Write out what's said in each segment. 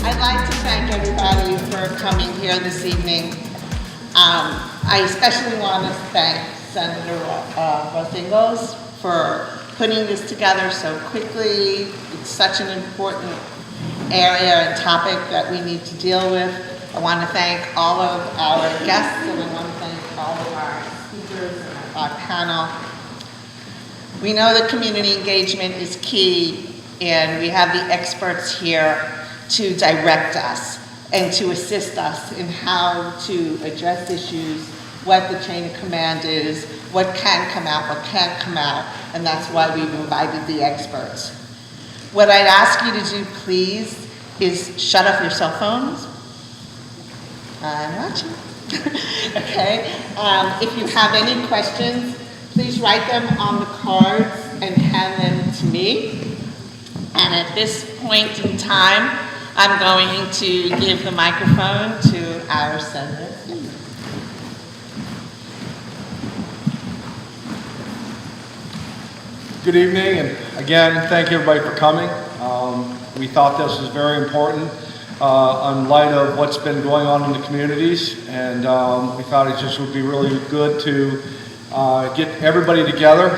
I'd like to thank everybody for coming here this evening. I especially want to thank Senator Rosingos for putting this together so quickly. It's such an important area and topic that we need to deal with. I want to thank all of our guests, and I want to thank all of our speakers and our panel. We know that community engagement is key, and we have the experts here to direct us and to assist us in how to address issues, what the chain of command is, what can come out, what can't come out, and that's why we've invited the experts. What I'd ask you to do, please, is shut off your cell phones. I'm watching. Okay. If you have any questions, please write them on the cards and hand them to me. And at this point in time, I'm going to give the microphone to our senator. Good evening, and again, thank you everybody for coming. We thought this was very important in light of what's been going on in the communities, and we thought it just would be really good to get everybody together,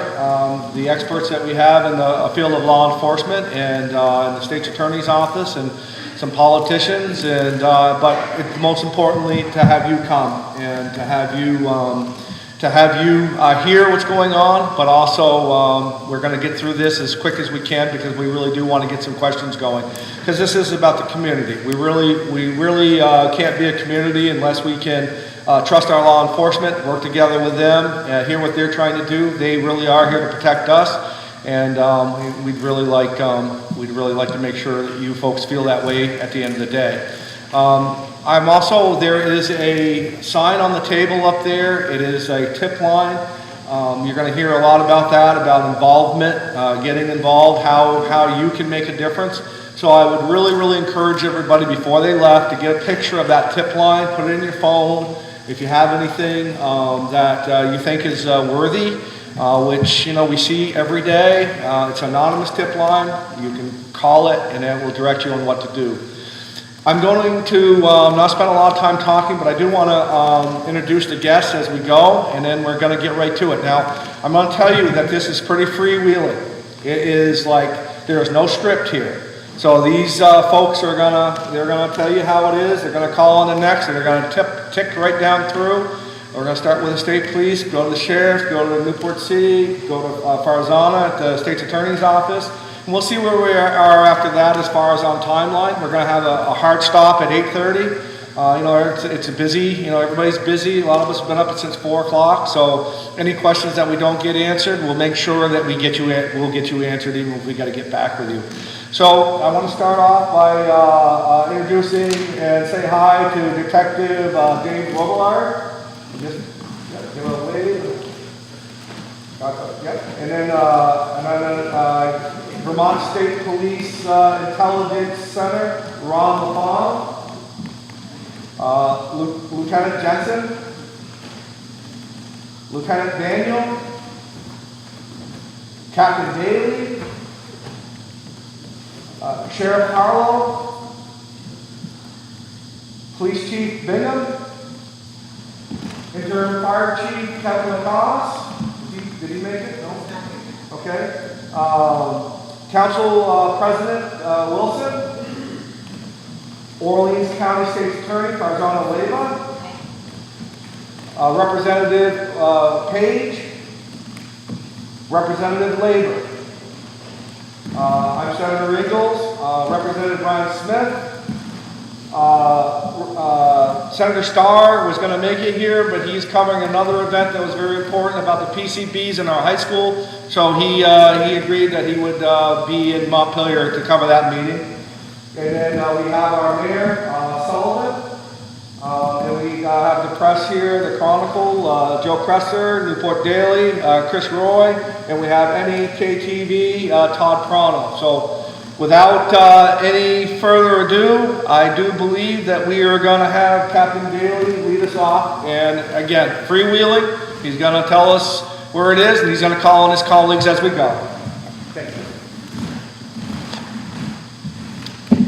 the experts that we have in the field of law enforcement and in the state's attorney's office, and some politicians, and but most importantly, to have you come and to have you hear what's going on. But also, we're going to get through this as quick as we can because we really do want to get some questions going. Because this is about the community. We really can't be a community unless we can trust our law enforcement, work together with them, hear what they're trying to do. They really are here to protect us. And we'd really like to make sure that you folks feel that way at the end of the day. There is a sign on the table up there. It is a tip line. You're going to hear a lot about that, about involvement, getting involved, how you can make a difference. So I would really encourage everybody before they left to get a picture of that tip line, put it in your phone. If you have anything that you think is worthy, which we see every day. It's an anonymous tip line. You can call it and it will direct you on what to do. I'm going to not spend a lot of time talking, but I do want to introduce the guests as we go, and then we're going to get right to it. Now, I'm going to tell you that this is pretty freewheeling. It is like there is no script here. So these folks are they're gonna tell you how it is. They're going to call on the next, and they're going to tick right down through. We're going to start with the state police, go to the sheriff, go to Newport City, go to Farzana at the state's attorney's office. And we'll see where we are after that as far as on timeline. We're going to have a hard stop at 8:30. It's a busy, everybody's busy. A lot of us have been up since 4 o'clock. So any questions that we don't get answered, we'll make sure that we'll get you answered even if we got to get back with you. So I want to start off by introducing and say hi to Detective Dave Robillard. Just give a wave. Yep. And then Vermont State Police Intelligence Center, Ron LaFawn, Lieutenant Jensen, Lieutenant Daniel, Captain Daly, Sheriff Harlow, Police Chief Bingham, Interim Fire Chief Kevin Lacoste. Did he make it? No? Okay. Council President Wilson. Orleans County State's Attorney Farzana Leyva. Representative Page. Representative Labor. I'm Senator Ingalls. Representative Brian Smith. Senator Starr was going to make it here, but he's covering another event that was very important about the PCBs in our high school. So he agreed that he would be in Montpelier to cover that meeting. And then we have our Mayor Sullivan, And we have the press here, the Chronicle, Joe Presser, Newport Daily, Chris Roy, and we have NEK-TV, Todd Prano. So without any further ado, I do believe that we are going to have Captain Daly lead us off. And again, freewheeling, he's going to tell us where it is, and he's going to call on his colleagues as we go. Thank you.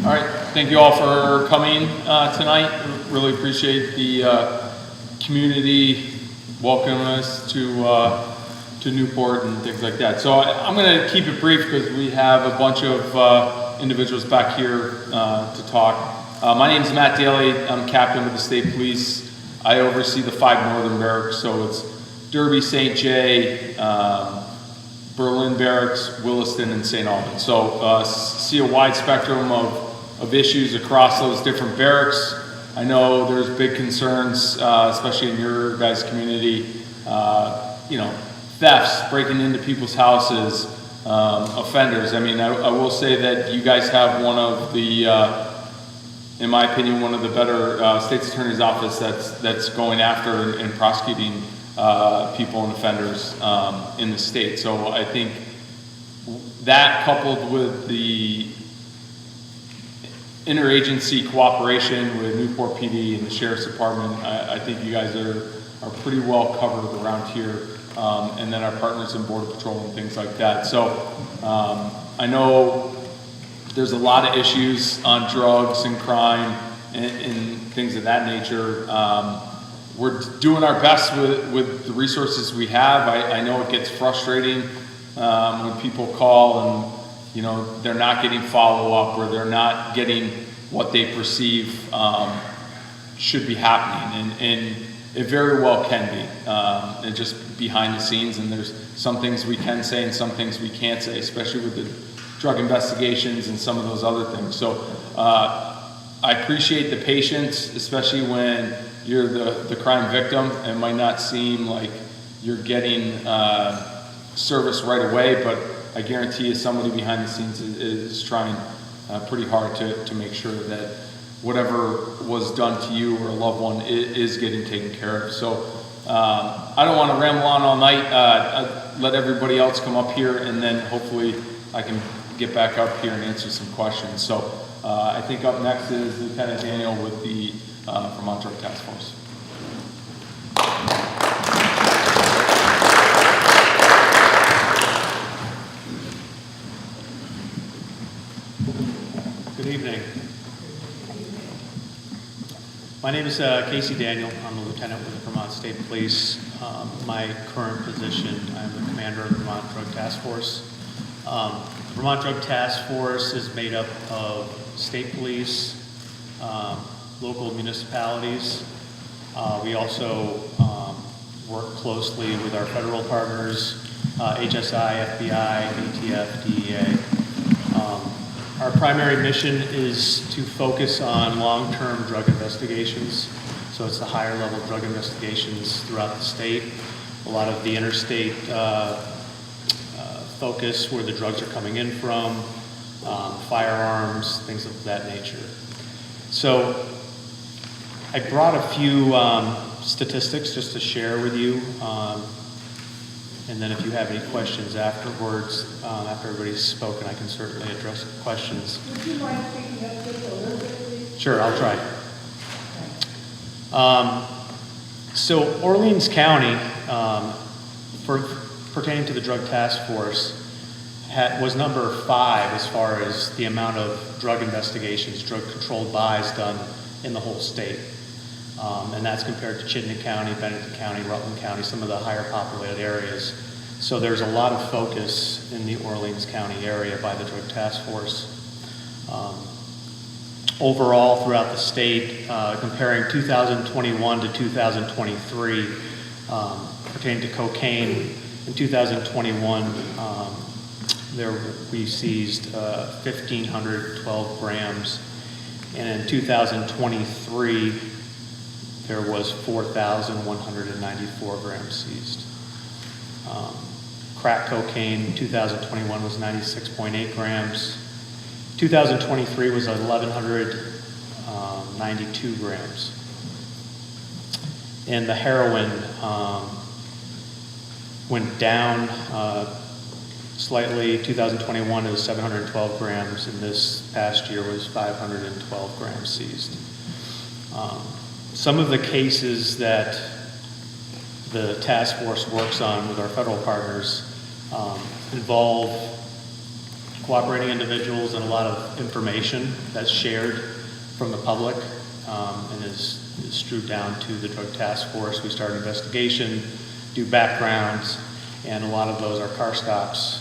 All right, thank you all for coming tonight. Really appreciate the community welcoming us to Newport and things like that. So I'm going to keep it brief because we have a bunch of individuals back here to talk. My name is Matt Daly. I'm captain of the state police. I oversee the 5 northern barracks, so it's Derby, St. Jay, Berlin Barracks, Williston, and St. Albans. So see a wide spectrum of issues across those different barracks. I know there's big concerns, especially in your guys' community, thefts, breaking into people's houses, offenders. I mean, I will say that you guys have one of the, in my opinion, one of the better state's attorney's office that's going after and prosecuting people and offenders in the state. So I think that, coupled with the interagency cooperation with Newport PD and the Sheriff's Department, I think you guys are pretty well covered around here, and then our partners in Border Patrol and things like that. So I know there's a lot of issues on drugs and crime and things of that nature. We're doing our best with the resources we have. I know it gets frustrating when people call and they're not getting follow-up, or they're not getting what they perceive should be happening, and it very well can be, and just behind the scenes, and there's some things we can say and some things we can't say, especially with the drug investigations and some of those other things. So I appreciate the patience, especially when you're the crime victim. It might not seem like you're getting service right away, but I guarantee you somebody behind the scenes is trying pretty hard to make sure that whatever was done to you or a loved one is getting taken care of. So I don't want to ramble on all night. Let everybody else come up here, and then hopefully I can get back up here and answer some questions. So I think up next is Lieutenant Daniel with the Vermont Drug Task Force. Good evening. My name is Casey Daniel. I'm a lieutenant with the Vermont State Police. My current position, I'm the commander of the Vermont Drug Task Force. The Vermont Drug Task Force is made up of state police, local municipalities. We also work closely with our federal partners, HSI, FBI, ATF, DEA. Our primary mission is to focus on long-term drug investigations. So it's the higher level drug investigations throughout the state. A lot of the interstate focus, where the drugs are coming in from, firearms, things of that nature. So I brought a few statistics just to share with you. And then if you have any questions afterwards, after everybody's spoken, I can certainly address questions. Would you mind speaking up just a little bit, please? Sure, I'll try. So Orleans County, pertaining to the Drug Task Force, was number 5 as far as the amount of drug investigations, drug-controlled buys done in the whole state. And that's compared to Chittenden County, Benedict County, Rutland County, some of the higher populated areas. So there's a lot of focus in the Orleans County area by the Drug Task Force. Overall, throughout the state, comparing 2021 to 2023, pertaining to cocaine, in 2021, we seized 1,512 grams, and in 2023, there was 4,194 grams seized. Crack cocaine in 2021 was 96.8 grams. 2023 was 1,192 grams. And the heroin went down slightly. 2021 is 712 grams, and this past year was 512 grams seized. Some of the cases that the task force works on with our federal partners involve cooperating individuals and a lot of information that's shared from the public and is strewed down to the drug task force. We start an investigation, do backgrounds, and a lot of those are car stops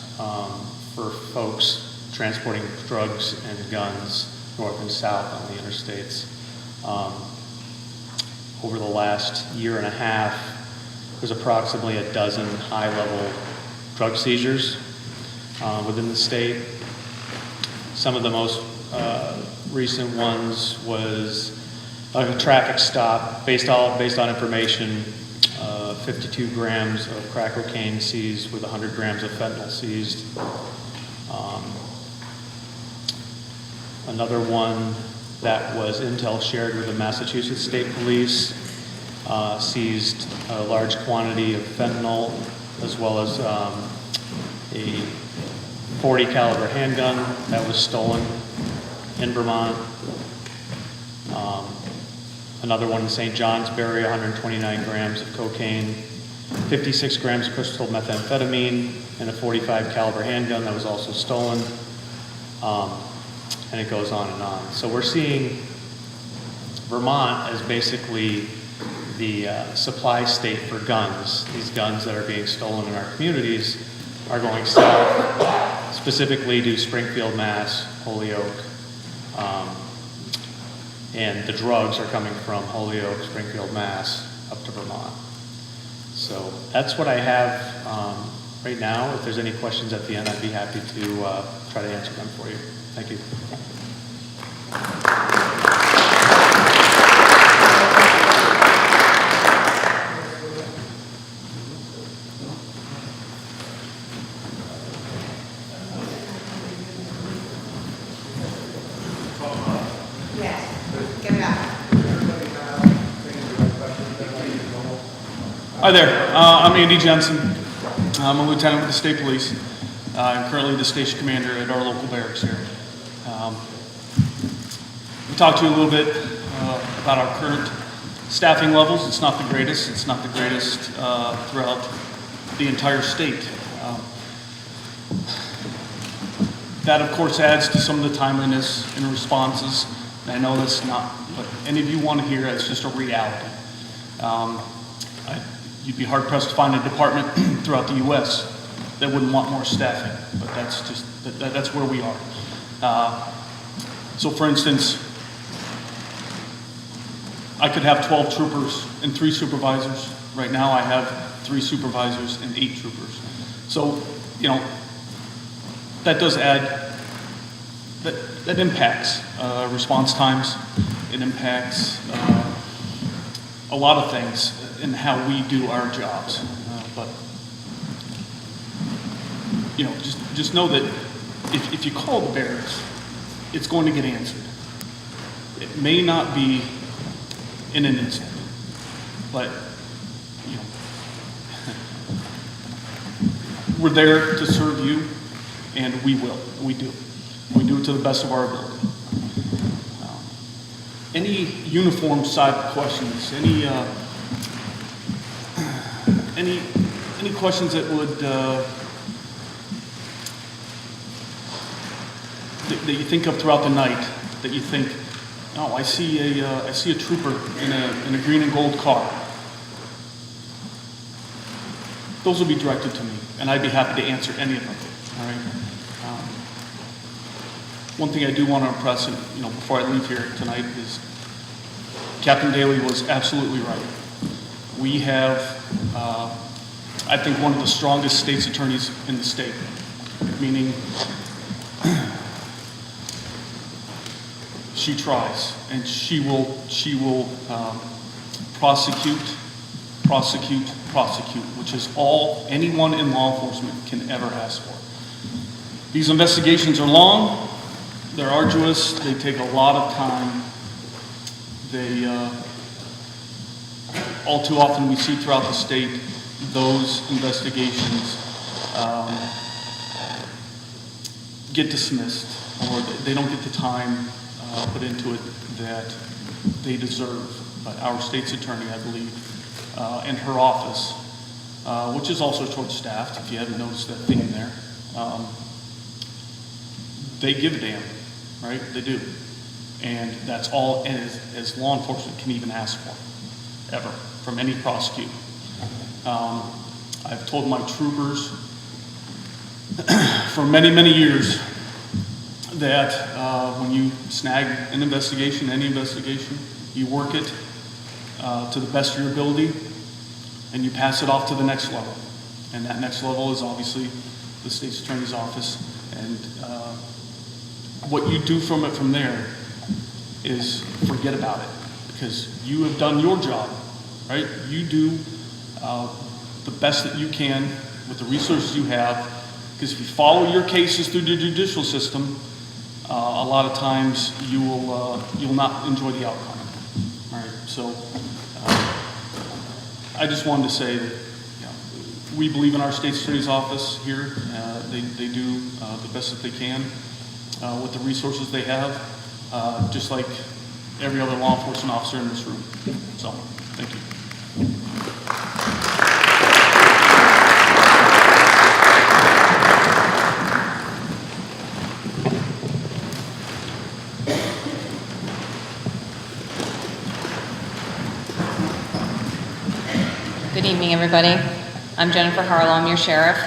for folks transporting drugs and guns north and south on the interstates. Over the last year and a half, there's approximately a dozen high-level drug seizures within the state. Some of the most recent ones was a traffic stop based on information. 52 grams of crack cocaine seized with 100 grams of fentanyl seized. Another one that was intel shared with the Massachusetts State Police seized a large quantity of fentanyl, as well as a .40 caliber handgun that was stolen in Vermont. Another one in St. Johnsbury, 129 grams of cocaine, 56 grams of crystal methamphetamine, and a .45 caliber handgun that was also stolen. And it goes on and on. So we're seeing Vermont as basically the supply state for guns. These guns that are being stolen in our communities are going south, specifically to Springfield, Mass, Holyoke, and the drugs are coming from Holyoke, Springfield, Mass, up to Vermont. So that's what I have right now. If there's any questions at the end, I'd be happy to try to answer them for you. Thank you. Hi there, I'm Andy Jensen. I'm a lieutenant with the state police. I'm currently the station commander at our local barracks here. We talked to you a little bit about our current staffing levels. It's not the greatest. It's not the greatest throughout the entire state. That, of course, adds to some of the timeliness in responses. And I know that's not what any of you want to hear. It's just a reality. You'd be hard-pressed to find a department throughout the U.S. that wouldn't want more staffing, but that's just, that's where we are. So for instance, I could have 12 troopers and 3 supervisors. Right now I have 3 supervisors and 8 troopers. So, you know, that does add, that impacts response times. It impacts a lot of things in how we do our jobs. But, you know, just know that if you call the barracks, it's going to get answered. It may not be in an instant, but, you know, we're there to serve you, and we will. We do. We do it to the best of our ability. Any uniform side questions? Any questions that would that you think of throughout the night? That you think, oh, I see a trooper in a green and gold car. Those will be directed to me, and I'd be happy to answer any of them. All right. One thing I do want to impress, and you know, before I leave here tonight, is Captain Daly was absolutely right. We have, I think, one of the strongest state's attorneys in the state, meaning she tries, and she will prosecute, which is all anyone in law enforcement can ever ask for. These investigations are long, they're arduous, they take a lot of time. all too often we see throughout the state, those investigations get dismissed, or they don't get the time put into it that they deserve. But our state's attorney, I believe, and her office, which is also short-staffed, if you haven't noticed that theme there, they give a damn, right? They do. And that's all as law enforcement can even ask for, ever, from any prosecutor. I've told my troopers for many, many years that when you snag an investigation, any investigation, you work it to the best of your ability, and you pass it off to the next level. And that next level is obviously the state's attorney's office. And what you do from it from there is forget about it, because you have done your job, right? You do the best that you can with the resources you have, because if you follow your cases through the judicial system, a lot of times you'll not enjoy the outcome. All right, so I just wanted to say that we believe in our state's attorney's office here. They do the best that they can with the resources they have, just like every other law enforcement officer in this room. So, thank you. Good evening, everybody. I'm Jennifer Harlow, I'm your sheriff.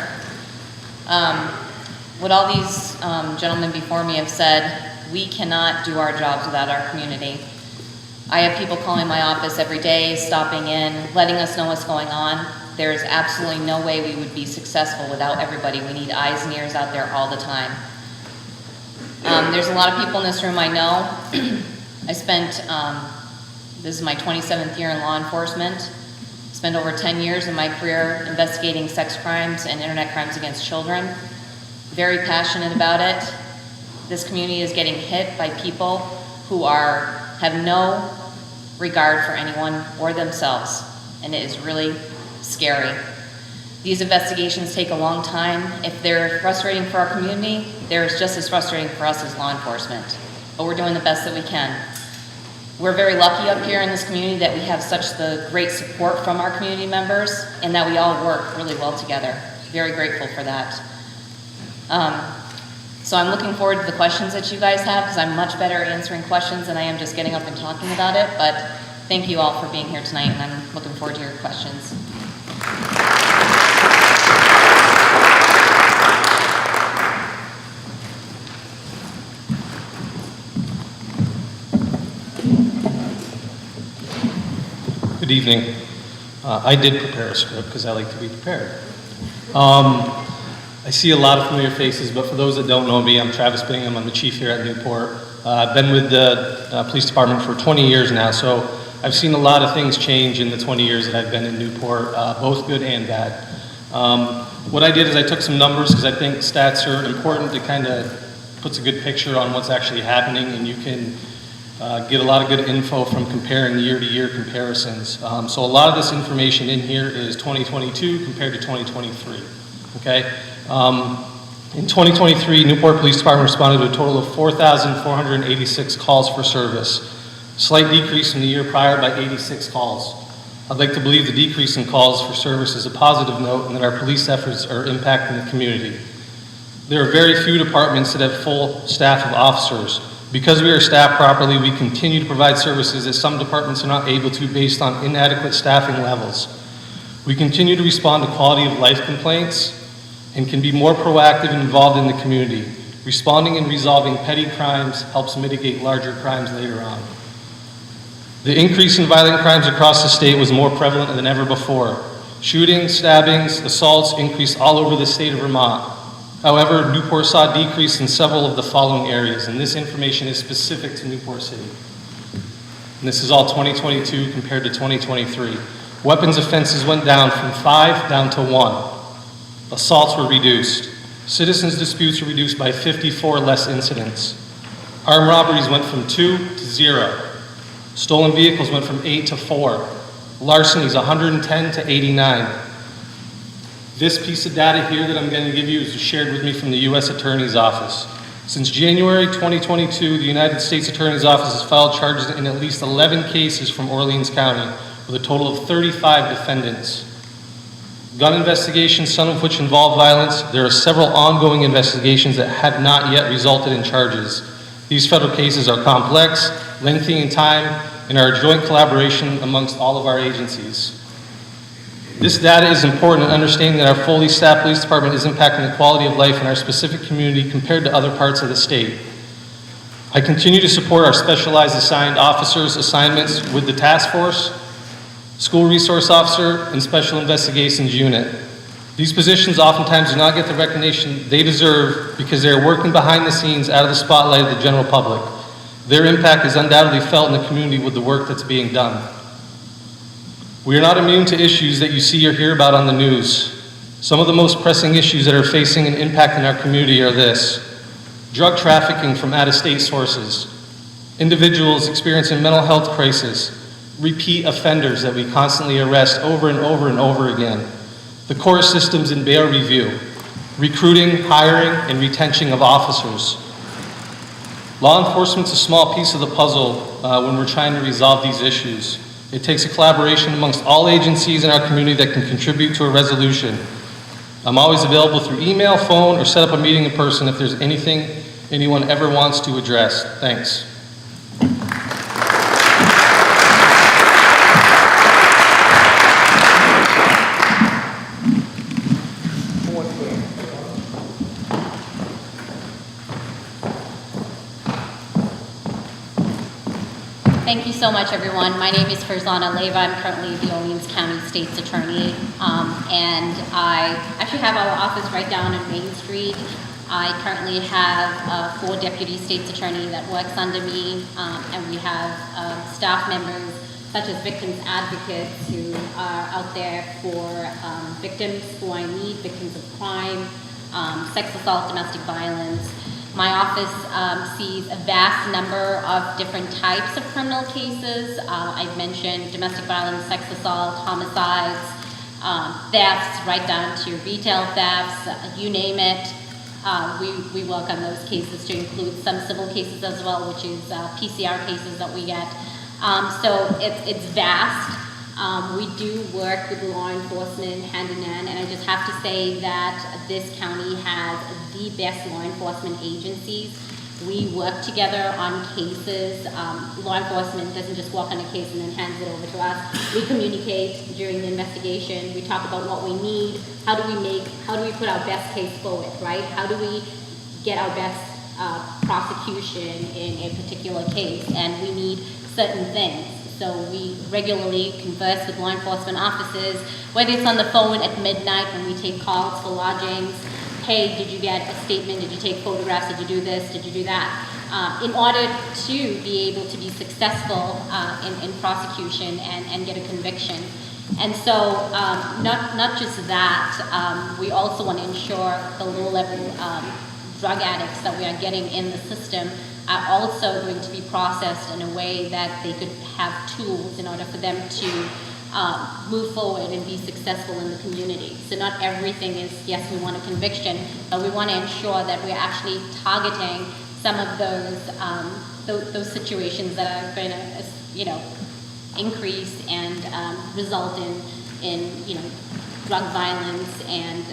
What all these gentlemen before me have said, we cannot do our jobs without our community. I have people calling my office every day, stopping in, letting us know what's going on. There is absolutely no way we would be successful without everybody. We need eyes and ears out there all the time. There's a lot of people in this room I know. I spent, this is my 27th year in law enforcement. Spent over 10 years in my career investigating sex crimes and internet crimes against children. Very passionate about it. This community is getting hit by people who have no regard for anyone or themselves, and it is really scary. These investigations take a long time. If they're frustrating for our community, they're just as frustrating for us as law enforcement, but we're doing the best that we can. We're very lucky up here in this community that we have such the great support from our community members, and that we all work really well together. Very grateful for that. So I'm looking forward to the questions that you guys have, because I'm much better at answering questions than I am just getting up and talking about it. But thank you all for being here tonight, and I'm looking forward to your questions. Good evening. I did prepare a script because I like to be prepared. I see a lot of familiar faces, but for those that don't know me, I'm Travis Bingham. I'm the chief here at Newport. I've been with the police department for 20 years now, so I've seen a lot of things change in the 20 years that I've been in Newport, both good and bad. What I did is I took some numbers, because I think stats are important to kind of puts a good picture on what's actually happening, and you can get a lot of good info from comparing year-to-year comparisons. So a lot of this information in here is 2022 compared to 2023, okay? In 2023, Newport Police Department responded to a total of 4,486 calls for service, slight decrease from the year prior by 86 calls. I'd like to believe the decrease in calls for service is a positive note, and that our police efforts are impacting the community. There are very few departments that have full staff of officers. Because we are staffed properly, we continue to provide services that some departments are not able to based on inadequate staffing levels. We continue to respond to quality of life complaints and can be more proactive and involved in the community. Responding and resolving petty crimes helps mitigate larger crimes later on. The increase in violent crimes across the state was more prevalent than ever before. Shootings, stabbings, assaults increased all over the state of Vermont. However, Newport saw a decrease in several of the following areas, and this information is specific to Newport City. And this is all 2022 compared to 2023. Weapons offenses went down from 5 down to 1. Assaults were reduced. Citizens disputes were reduced by 54 less incidents. Armed robberies went from 2 to 0. Stolen vehicles went from 8 to 4. Larcenies, 110 to 89. This piece of data here that I'm going to give you is shared with me from the U.S. Attorney's Office. Since January 2022, the United States Attorney's Office has filed charges in at least 11 cases from Orleans County, with a total of 35 defendants. Gun investigations, some of which involve violence. There are several ongoing investigations that have not yet resulted in charges. These federal cases are complex, lengthy in time, and are a joint collaboration amongst all of our agencies. This data is important in understanding that our fully staffed police department is impacting the quality of life in our specific community compared to other parts of the state. I continue to support our specialized assigned officers' assignments with the task force, school resource officer, and special investigations unit. These positions oftentimes do not get the recognition they deserve because they are working behind the scenes out of the spotlight of the general public. Their impact is undoubtedly felt in the community with the work that's being done. We are not immune to issues that you see or hear about on the news. Some of the most pressing issues that are facing an impact in our community are this: drug trafficking from out-of-state sources, individuals experiencing mental health crisis, repeat offenders that we constantly arrest over and over and over again, the court systems in bail review, recruiting, hiring, and retention of officers. Law enforcement's a small piece of the puzzle when we're trying to resolve these issues. It takes a collaboration amongst all agencies in our community that can contribute to a resolution. I'm always available through email, phone, or set up a meeting in person if there's anything anyone ever wants to address. Thanks. Thank you so much, everyone. My name is Farzana Leyva. I'm currently the Orleans County State's Attorney, and I actually have our office right down on Main Street. I currently have 4 deputy state's attorney that works under me, and we have staff members such as victims advocates who are out there for victims who are in need, victims of crime, sex assault, domestic violence. My office sees a vast number of different types of criminal cases. I've mentioned domestic violence, sex assault, homicides, thefts, right down to retail thefts, you name it. We work on those cases to include some civil cases as well, which is PCR cases that we get. So it's vast. We do work with law enforcement hand in hand, and I just have to say that this county has the best law enforcement agencies. We work together on cases. Law enforcement doesn't just walk on a case and then hands it over to us. We communicate during the investigation. We talk about what we need. How do we put our best case forward, right? How do we get our best prosecution in a particular case? And we need certain things. So we regularly converse with law enforcement officers, whether it's on the phone at midnight when we take calls for lodgings. Hey, did you get a statement? Did you take photographs? Did you do this? Did you do that? In order to be able to be successful in prosecution and get a conviction. And so not just that, we also want to ensure the low-level drug addicts that we are getting in the system are also going to be processed in a way that they could have tools in order for them to move forward and be successful in the community. So not everything is, yes, we want a conviction, but we want to ensure that we're actually targeting some of those situations that are going to, increase and result in drug violence. And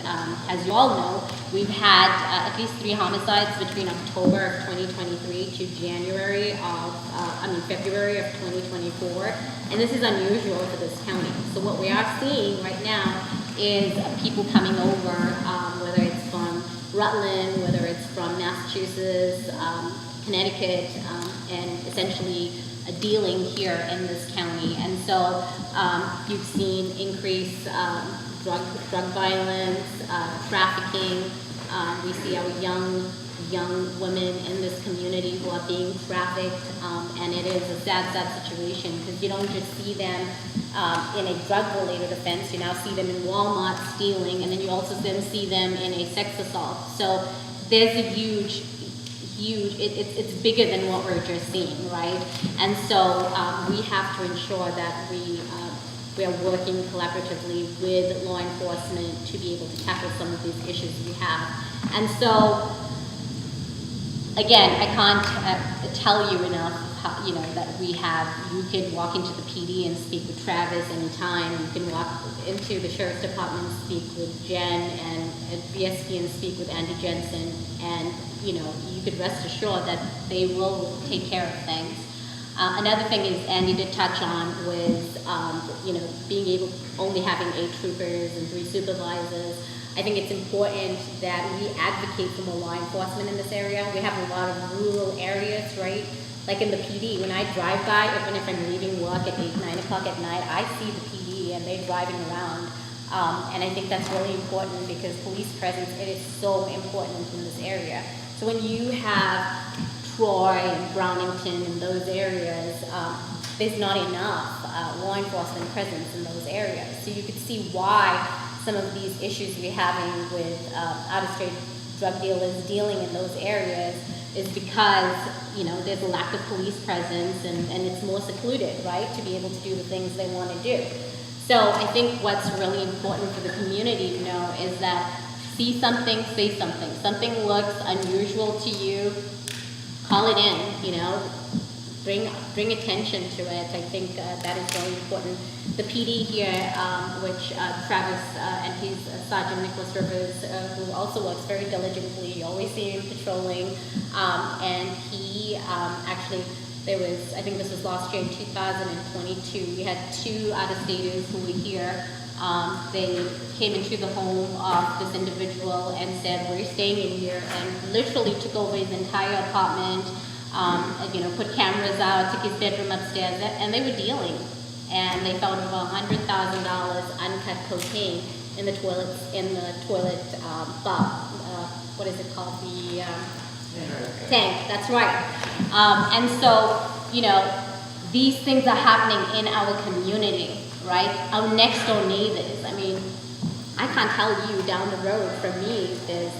as you all know, we've had at least 3 homicides between October of 2023 to February of 2024. And this is unusual for this county. So what we are seeing right now is people coming over, whether it's from Rutland, whether it's from Massachusetts, Connecticut, and essentially dealing here in this county. And so you've seen increased drug violence, trafficking. We see our young women in this community who are being trafficked, and it is a sad situation because you don't just see them in a drug-related offense. You now see them in Walmart stealing, and then you also then see them in a sex assault. So there's a huge, it's bigger than what we're just seeing, right? And so we have to ensure that we we are working collaboratively with law enforcement to be able to tackle some of these issues we have. And so, again, I can't tell you enough how, that we have, you can walk into the PD and speak with Travis anytime. You can walk into the Sheriff's Department and speak with Jen, and at BSP and speak with Andy Jensen. And, you could rest assured that they will take care of things. Another thing is Andy did touch on was, being able, only having 8 troopers and 3 supervisors. I think it's important that we advocate for more law enforcement in this area. We have a lot of rural areas, right? Like in the PD, when I drive by, even if I'm leaving work at 8, 9 o'clock at night, I see the PD and they're driving around. And I think that's really important because police presence, it is so important in this area. So when you have Troy and Brownington and those areas, there's not enough law enforcement presence in those areas. So you could see why some of these issues we're having with out-of-state drug dealers dealing in those areas is because, there's a lack of police presence and it's more secluded, right, to be able to do the things they want to do. So I think what's really important for the community to know is that see something, say something. Something looks unusual to you, call it in, bring attention to it. I think that is really important. The PD here, which Travis and his Sergeant Nicholas Rivers, who also works very diligently, you always see him patrolling, and he actually, I think this was last year in 2022, we had 2 out-of-staters who were here. They came into the home of this individual and said, we're staying in here, and literally took over his entire apartment, put cameras out, took his bedroom upstairs, and they were dealing. And they found over $100,000 uncut cocaine in the toilet, what is it called? The tank, that's right. And so, these things are happening in our community, right? Our next door neighbors. I mean, I can't tell you down the road from me there's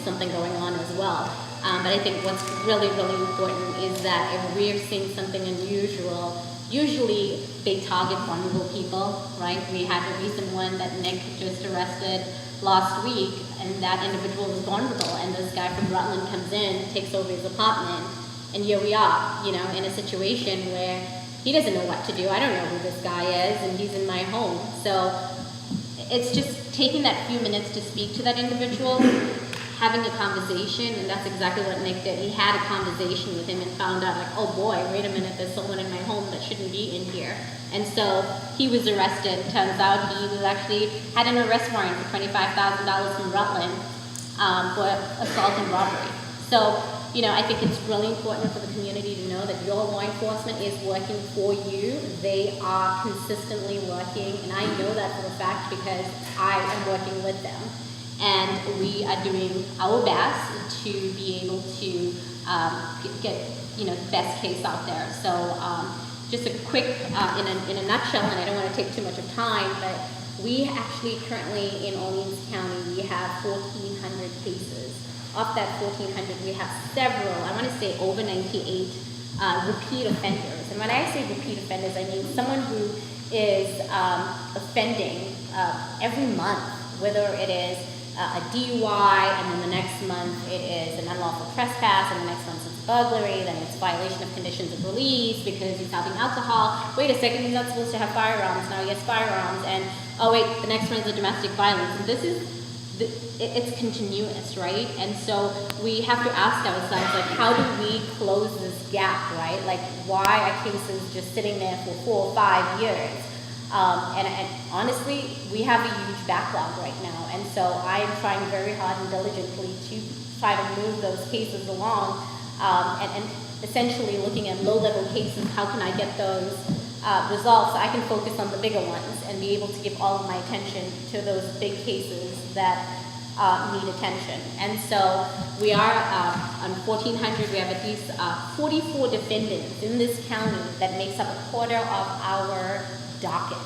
something going on as well. But I think what's really, really important is that if we're seeing something unusual, usually they target vulnerable people, right? We had a recent one that Nick just arrested last week, and that individual was vulnerable, and this guy from Rutland comes in, takes over his apartment, and here we are, in a situation where he doesn't know what to do. I don't know who this guy is, and he's in my home. So it's just taking that few minutes to speak to that individual, having a conversation, and that's exactly what Nick did. He had a conversation with him and found out, like, oh boy, wait a minute, there's someone in my home that shouldn't be in here. And so he was arrested. Turns out he was actually had an arrest warrant for $25,000 from Rutland for assault and robbery. So, I think it's really important for the community to know that your law enforcement is working for you. They are consistently working, and I know that for a fact because I am working with them. And we are doing our best to be able to get the best case out there. So just a quick, in a nutshell, and I don't want to take too much of time, but we actually currently in Orleans County, we have 1,400 cases. Of that 1,400, we have several, I want to say over 98 repeat offenders. And when I say repeat offenders, I mean someone who is offending every month, whether it is a DUI, and then the next month it is an unlawful trespass, and the next month it's burglary, then it's violation of conditions of release because he's having alcohol. Wait a second, he's not supposed to have firearms, now he has firearms, and oh wait, the next one is a domestic violence. And this is, it's continuous, right? And so we have to ask ourselves, like, how do we close this gap, right? Like, why are cases just sitting there for 4 or 5 years? And honestly, we have a huge backlog right now, and so I'm trying very hard and diligently to try to move those cases along, and essentially looking at low-level cases, how can I get those resolved so I can focus on the bigger ones and be able to give all of my attention to those big cases that need attention. And so we are on 1,400, we have at least 44 defendants in this county that makes up a quarter of our docket.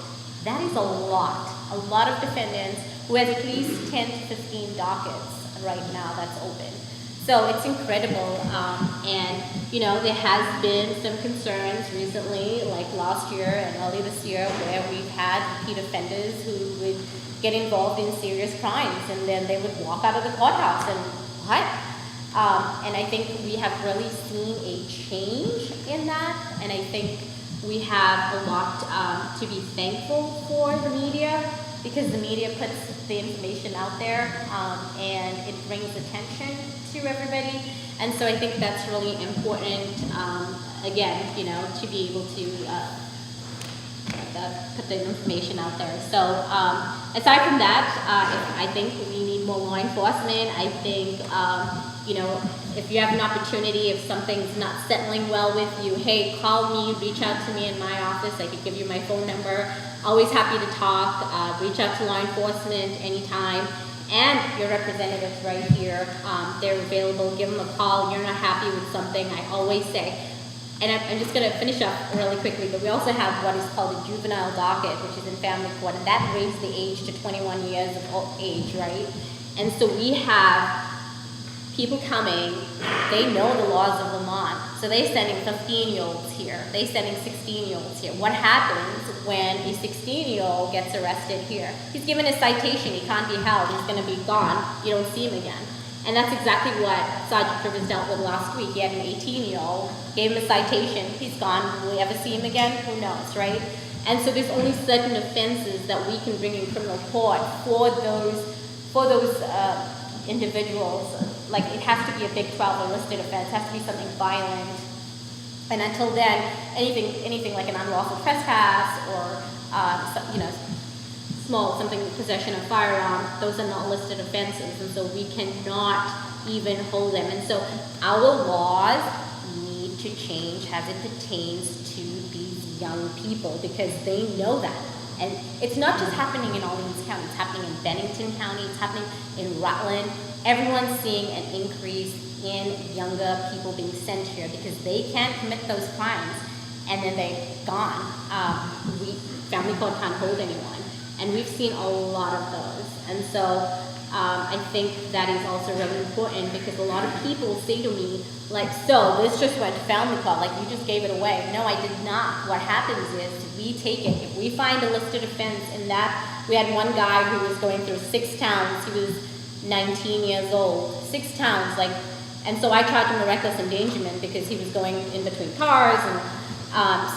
That is a lot of defendants who has at least 10 to 15 dockets right now that's open. So it's incredible, and you know, there has been some concerns recently, like last year and early this year, where we've had repeat offenders who would get involved in serious crimes, and then they would walk out of the courthouse and what? And I think we have really seen a change in that, and I think we have a lot to be thankful for the media, because the media puts the information out there, and it brings attention to everybody. And so I think that's really important, again, you know, to be able to put the information out there. So aside from that, I think we need more law enforcement. I think, you know, if you have an opportunity, if something's not settling well with you, hey, call me, reach out to me in my office. I could give you my phone number. Always happy to talk. Reach out to law enforcement anytime. And your representatives right here, they're available. Give them a call. You're not happy with something, I always say. And I'm just going to finish up really quickly, but we also have what is called a juvenile docket, which is in family court, and that raised the age to 21 years of age, right? And so we have people coming, they know the laws of Vermont, so they're sending 15-year-olds here, they're sending 16-year-olds here. What happens when a 16-year-old gets arrested here? He's given a citation, he can't be held, he's going to be gone, you don't see him again. And that's exactly what Sergeant Rivers dealt with last week. He had an 18-year-old, gave him a citation, he's gone, will we ever see him again? Who knows, right? And so there's only certain offenses that we can bring in criminal court for those individuals. Like, it has to be a Big 12 or listed offense, it has to be something violent. And until then, anything like an unlawful trespass or, you know, something possession of firearm, those are not listed offenses, and so we cannot even hold them. And so our laws need to change as it pertains to these young people, because they know that. And it's not just happening in Orleans County, it's happening in Bennington County, it's happening in Rutland. Everyone's seeing an increase in younger people being sent here because they can't commit those crimes and then they're gone. Family court can't hold anyone. And we've seen a lot of those. And so I think that is also really important, because a lot of people say to me, like, so this just went to family court, like you just gave it away. No, I did not. What happens is we take it. If we find a listed offense in that, we had one guy who was going through 6 towns. He was 19 years old, 6 towns, like, and so I charged him a reckless endangerment because he was going in between cars, and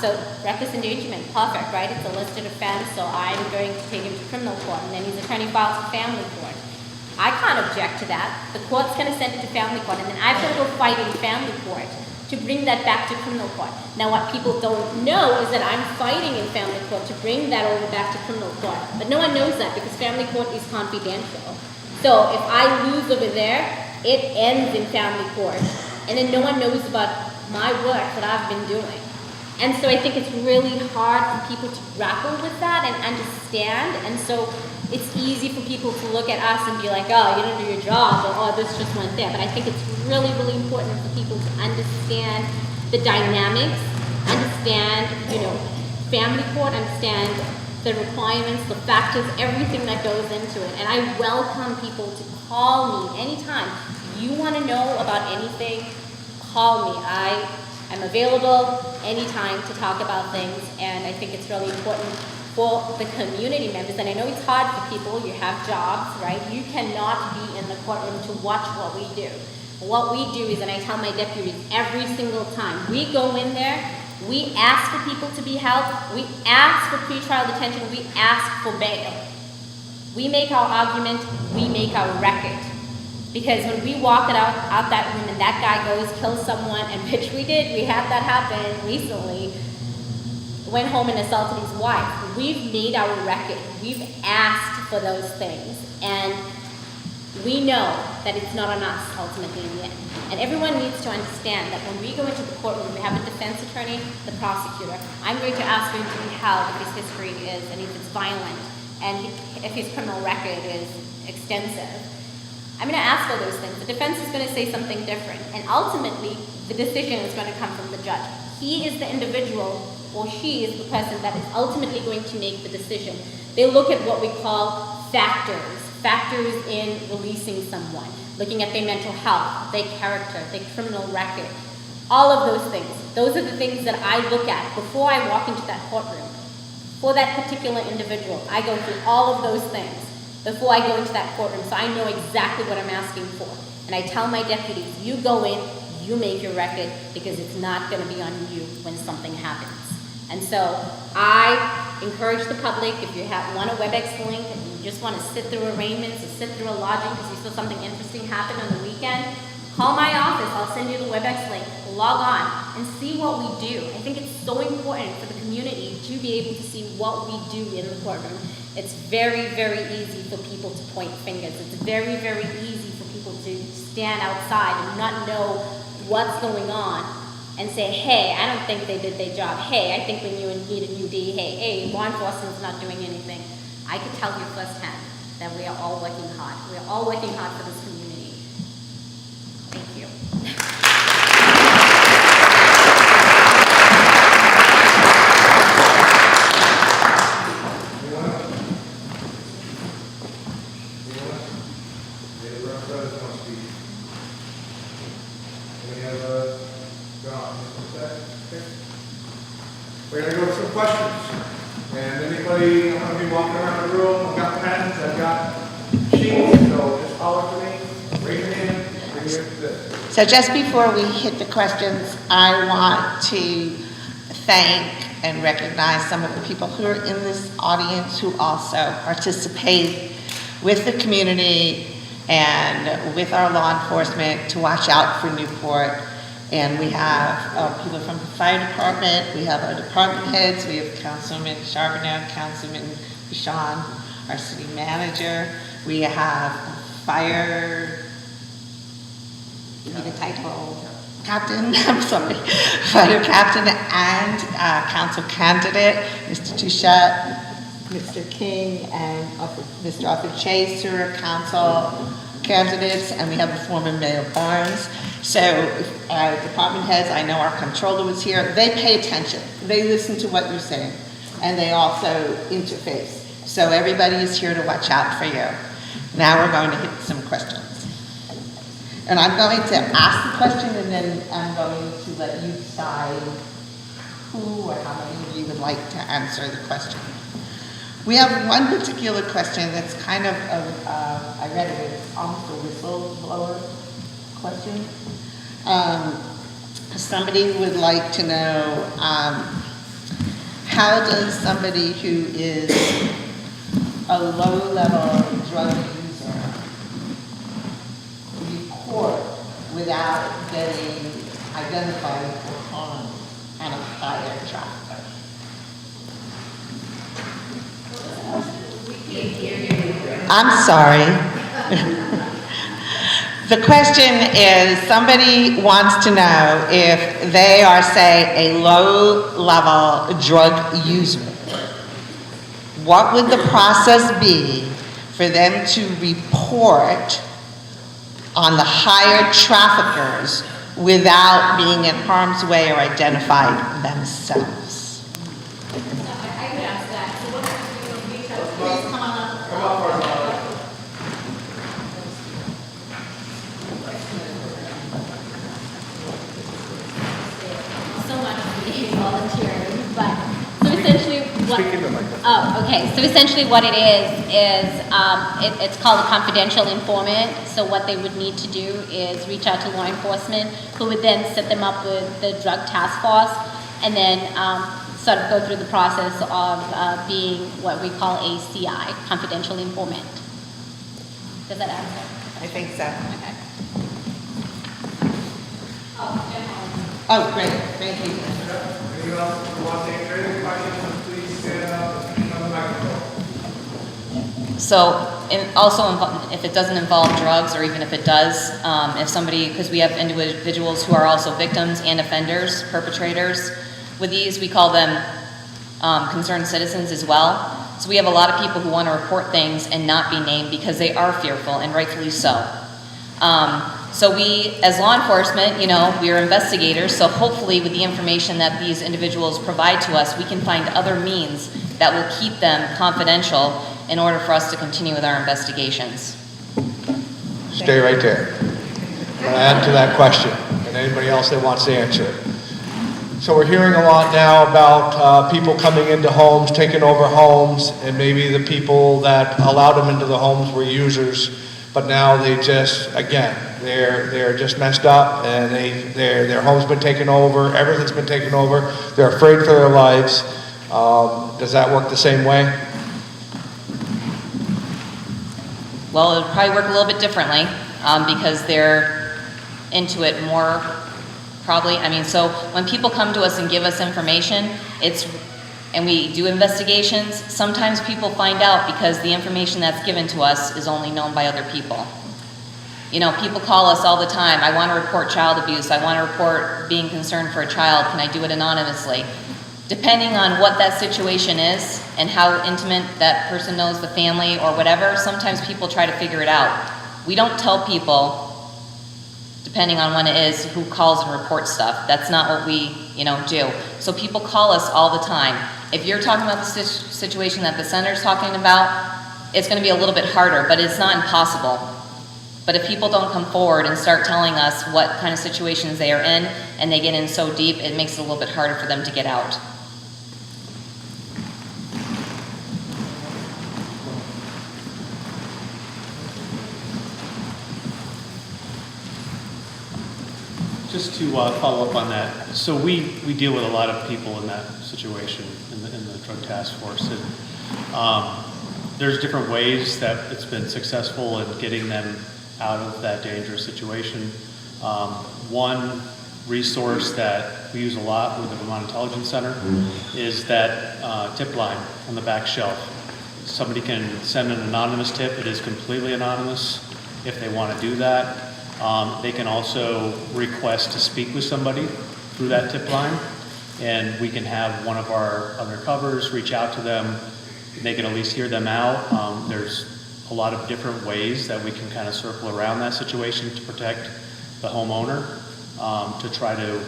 so reckless endangerment, perfect, right? It's a listed offense, so I'm going to take him to criminal court, and then his attorney files for family court. I can't object to that. The court's going to send it to family court, and then I've got to go fight in family court to bring that back to criminal court. Now, what people don't know is that I'm fighting in family court to bring that over back to criminal court, but no one knows that because family court is confidential. So if I lose over there, it ends in family court, and then no one knows about my work that I've been doing. And so I think it's really hard for people to grapple with that and understand, and so it's easy for people to look at us and be like, oh, you didn't do your job, or oh, this just went there. But I think it's really, really important for people to understand the dynamics, understand, you know, family court, understand the requirements, the factors, everything that goes into it. And I welcome people to call me anytime. You want to know about anything, call me. I'm available anytime to talk about things, and I think it's really important for the community members. And I know it's hard for people, you have jobs, right? You cannot be in the courtroom to watch what we do. What we do is, and I tell my deputies every single time, we go in there, we ask for people to be held, we ask for pretrial detention, we ask for bail. We make our argument, we make our record. Because when we walk it out that room and that guy goes, kills someone, and which we did, we had that happen recently, went home and assaulted his wife. We've made our record. We've asked for those things. And we know that it's not on us ultimately in the end. And everyone needs to understand that when we go into the courtroom, we have a defense attorney, the prosecutor. I'm going to ask him to be held if his history is, and if it's violent, and if his criminal record is extensive. I'm going to ask all those things. The defense is going to say something different. And ultimately, the decision is going to come from the judge. He is the individual, or she is the person that is ultimately going to make the decision. They look at what we call factors. factors in releasing someone, looking at their mental health, their character, their criminal record, all of those things. Those are the things that I look at before I walk into that courtroom. For that particular individual, I go through all of those things before I go into that courtroom, so I know exactly what I'm asking for. And I tell my deputies, you go in, you make your record, because it's not gonna be on you when something happens. And so I encourage the public, if you want a WebEx link and you just wanna sit through arraignments or sit through a lodging because you saw something interesting happen on the weekend, call my office, I'll send you the WebEx link, log on and see what we do. I think it's so important for the community to be able to see what we do in the courtroom. It's very, very easy for people to point fingers. It's very, very easy for people to stand outside and not know what's going on and say, hey, I don't think they did their job. Hey, I think we need a new DA. Hey, law enforcement's not doing anything. I can tell you firsthand that we are all working hard. We are all working hard for this community. Thank you. We're going to go to some questions. And anybody, I'm going to be walking around the room, I've got pens, I've got sheets, so just holler for me, raise your hand, bring your this. So just before we hit the questions, I want to thank and recognize some of the people who are in this audience who also participate with the community and with our law enforcement to watch out for Newport. And we have people from the fire department, we have our department heads, we have Councilman Charbonneau, Councilman Bichon, our city manager, we have fire, give me the title, captain, I'm sorry, fire captain and council candidate, Mr. Touchette, Mr. King, and Mr. Arthur Chase, who are council candidates, and we have the former Mayor Barnes. So our department heads, I know our controller was here, they pay attention. They listen to what you're saying, and they also interface. So everybody is here to watch out for you. Now we're going to hit some questions. And I'm going to ask the question, and then I'm going to let you decide who or how many of you would like to answer the question. We have one particular question that's kind of, I read it, it's almost a whistleblower question. Somebody would like to know, how does somebody who is a low-level drug user report without getting identified for harm on a higher traffic? I'm sorry. The question is, somebody wants to know if they are, say, a low-level drug user. What would the process be for them to report on the higher traffickers without being in harm's way or identified themselves? I could answer that. So what I'm going to do, please come on up. Come up for us. So much for being volunteering, but so essentially what, so essentially what it is it's called a confidential informant. So what they would need to do is reach out to law enforcement, who would then set them up with the drug task force, and then sort of go through the process of being what we call a CI, confidential informant. Does that answer? I think so. Okay. Oh, great, thank you. Anyone else who wants to answer any questions, please stand up and come to the microphone. So, if it doesn't involve drugs, or even if it does, if somebody, because we have individuals who are also victims and offenders, perpetrators, with these, we call them concerned citizens as well. So we have a lot of people who want to report things and not be named because they are fearful, and rightfully so. So we, as law enforcement, we are investigators, so hopefully with the information that these individuals provide to us, we can find other means that will keep them confidential in order for us to continue with our investigations. Stay right there. I'm going to add to that question, and anybody else that wants to answer it. So we're hearing a lot now about people coming into homes, taking over homes, and maybe the people that allowed them into the homes were users, but now they just, again, they're just messed up, and their home's been taken over, everything's been taken over, they're afraid for their lives. Does that work the same way? Well, it would probably work a little bit differently, because they're into it more, probably. I mean, so when people come to us and give us information, and we do investigations, sometimes people find out because the information that's given to us is only known by other people. You know, people call us all the time, I want to report child abuse, I want to report being concerned for a child, can I do it anonymously? Depending on what that situation is and how intimate that person knows the family or whatever, sometimes people try to figure it out. We don't tell people, depending on when it is, who calls and reports stuff. That's not what we, do. So people call us all the time. If you're talking about the situation that the senator's talking about, it's going to be a little bit harder, but it's not impossible. But if people don't come forward and start telling us what kind of situations they are in, and they get in so deep, it makes it a little bit harder for them to get out. Just to follow up on that, so we deal with a lot of people in that situation in the drug task force, and there's different ways that it's been successful in getting them out of that dangerous situation. One resource that we use a lot with the Vermont Intelligence Center is that tip line on the back shelf. Somebody can send an anonymous tip. It is completely anonymous if they want to do that. They can also request to speak with somebody through that tip line, and we can have one of our undercovers reach out to them. They can at least hear them out. There's a lot of different ways that we can kind of circle around that situation to protect the homeowner, to try to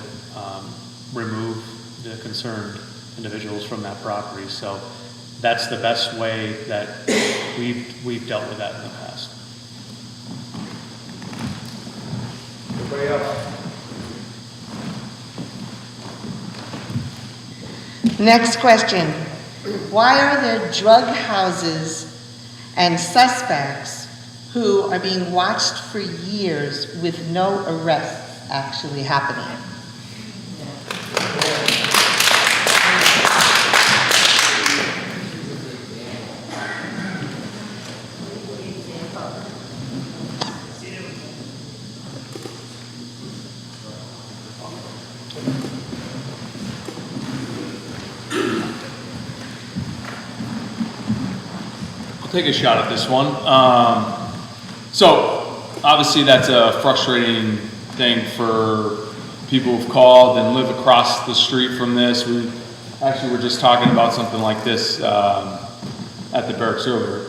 remove the concerned individuals from that property. So that's the best way that we've dealt with that in the past. Anybody else? Next question. Why are there drug houses and suspects who are being watched for years with no arrests actually happening? I'll take a shot at this one. So obviously that's a frustrating thing for people who've called and live across the street from this. We actually were just talking about something like this at the barracks earlier.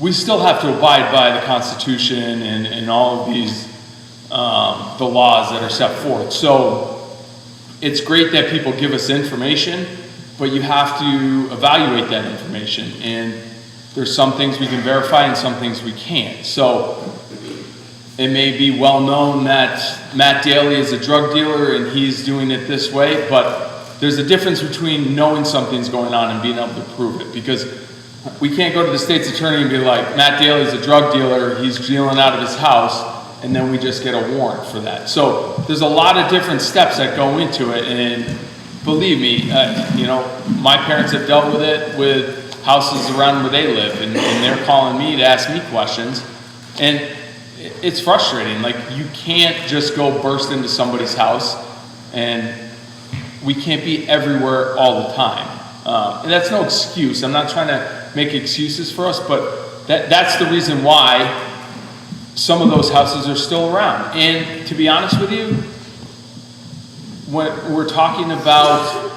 We still have to abide by the Constitution and all of these the laws that are set forth. So it's great that people give us information, but you have to evaluate that information. And there's some things we can verify and some things we can't. So it may be well known that Matt Daly is a drug dealer and he's doing it this way, but there's a difference between knowing something's going on and being able to prove it. Because we can't go to the state's attorney and be like, Matt Daly's a drug dealer, he's dealing out of his house, and then we just get a warrant for that. So there's a lot of different steps that go into it, and believe me, my parents have dealt with it with houses around where they live, and they're calling me to ask me questions, and it's frustrating. Like, you can't just go burst into somebody's house, and we can't be everywhere all the time. And that's no excuse. I'm not trying to make excuses for us, but that's the reason why some of those houses are still around. And to be honest with you, when we're talking about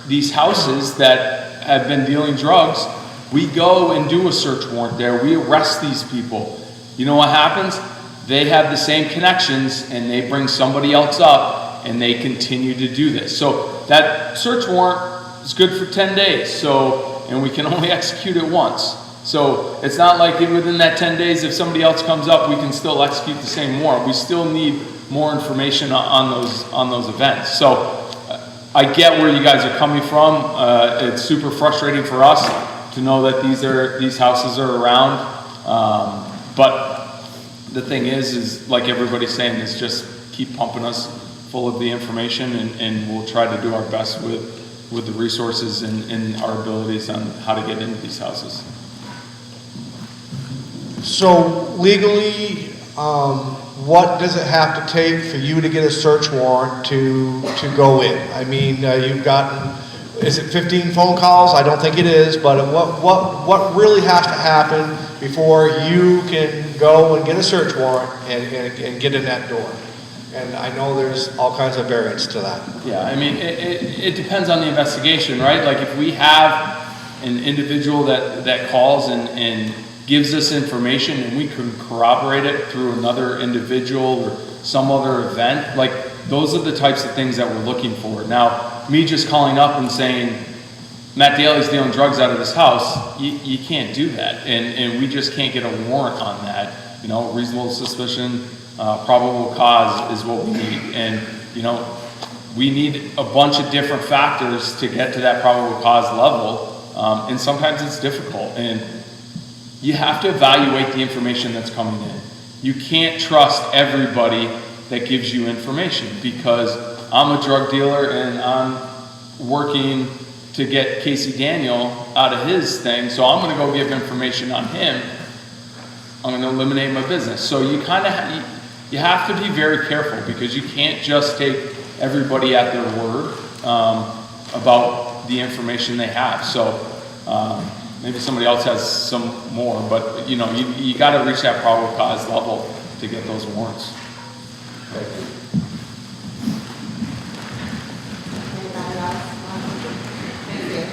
these houses that have been dealing drugs, we go and do a search warrant there. We arrest these people. You know what happens? They have the same connections and they bring somebody else up and they continue to do this. So that search warrant is good for 10 days. And we can only execute it once. So it's not like within that 10 days, if somebody else comes up, we can still execute the same warrant. We still need more information on those events. So I get where you guys are coming from. It's super frustrating for us to know that these houses are around. But the thing is like everybody's saying, is just keep pumping us full of the information, and we'll try to do our best with the resources and our abilities on how to get into these houses. So legally, what does it have to take for you to get a search warrant to go in? I mean, you've gotten, is it 15 phone calls? I don't think it is, but what really has to happen before you can go and get a search warrant and get in that door? And I know there's all kinds of variants to that. Yeah, I mean, it depends on the investigation, right? Like if we have an individual that calls and gives us information and we can corroborate it through another individual or some other event, like those are the types of things that we're looking for. Now, me just calling up and saying, Matt Daly's dealing drugs out of this house, you can't do that. And we just can't get a warrant on that. You know, reasonable suspicion, probable cause is what we need. And, you know, we need a bunch of different factors to get to that probable cause level. And sometimes it's difficult. And you have to evaluate the information that's coming in. You can't trust everybody that gives you information, because I'm a drug dealer and I'm working to get Casey Daniel out of his thing, so I'm going to go give information on him. I'm going to eliminate my business. So you kind of you have to be very careful, because you can't just take everybody at their word about the information they have. So maybe somebody else has some more, but you know, you got to reach that probable cause level to get those warrants. Anybody else? Thank you.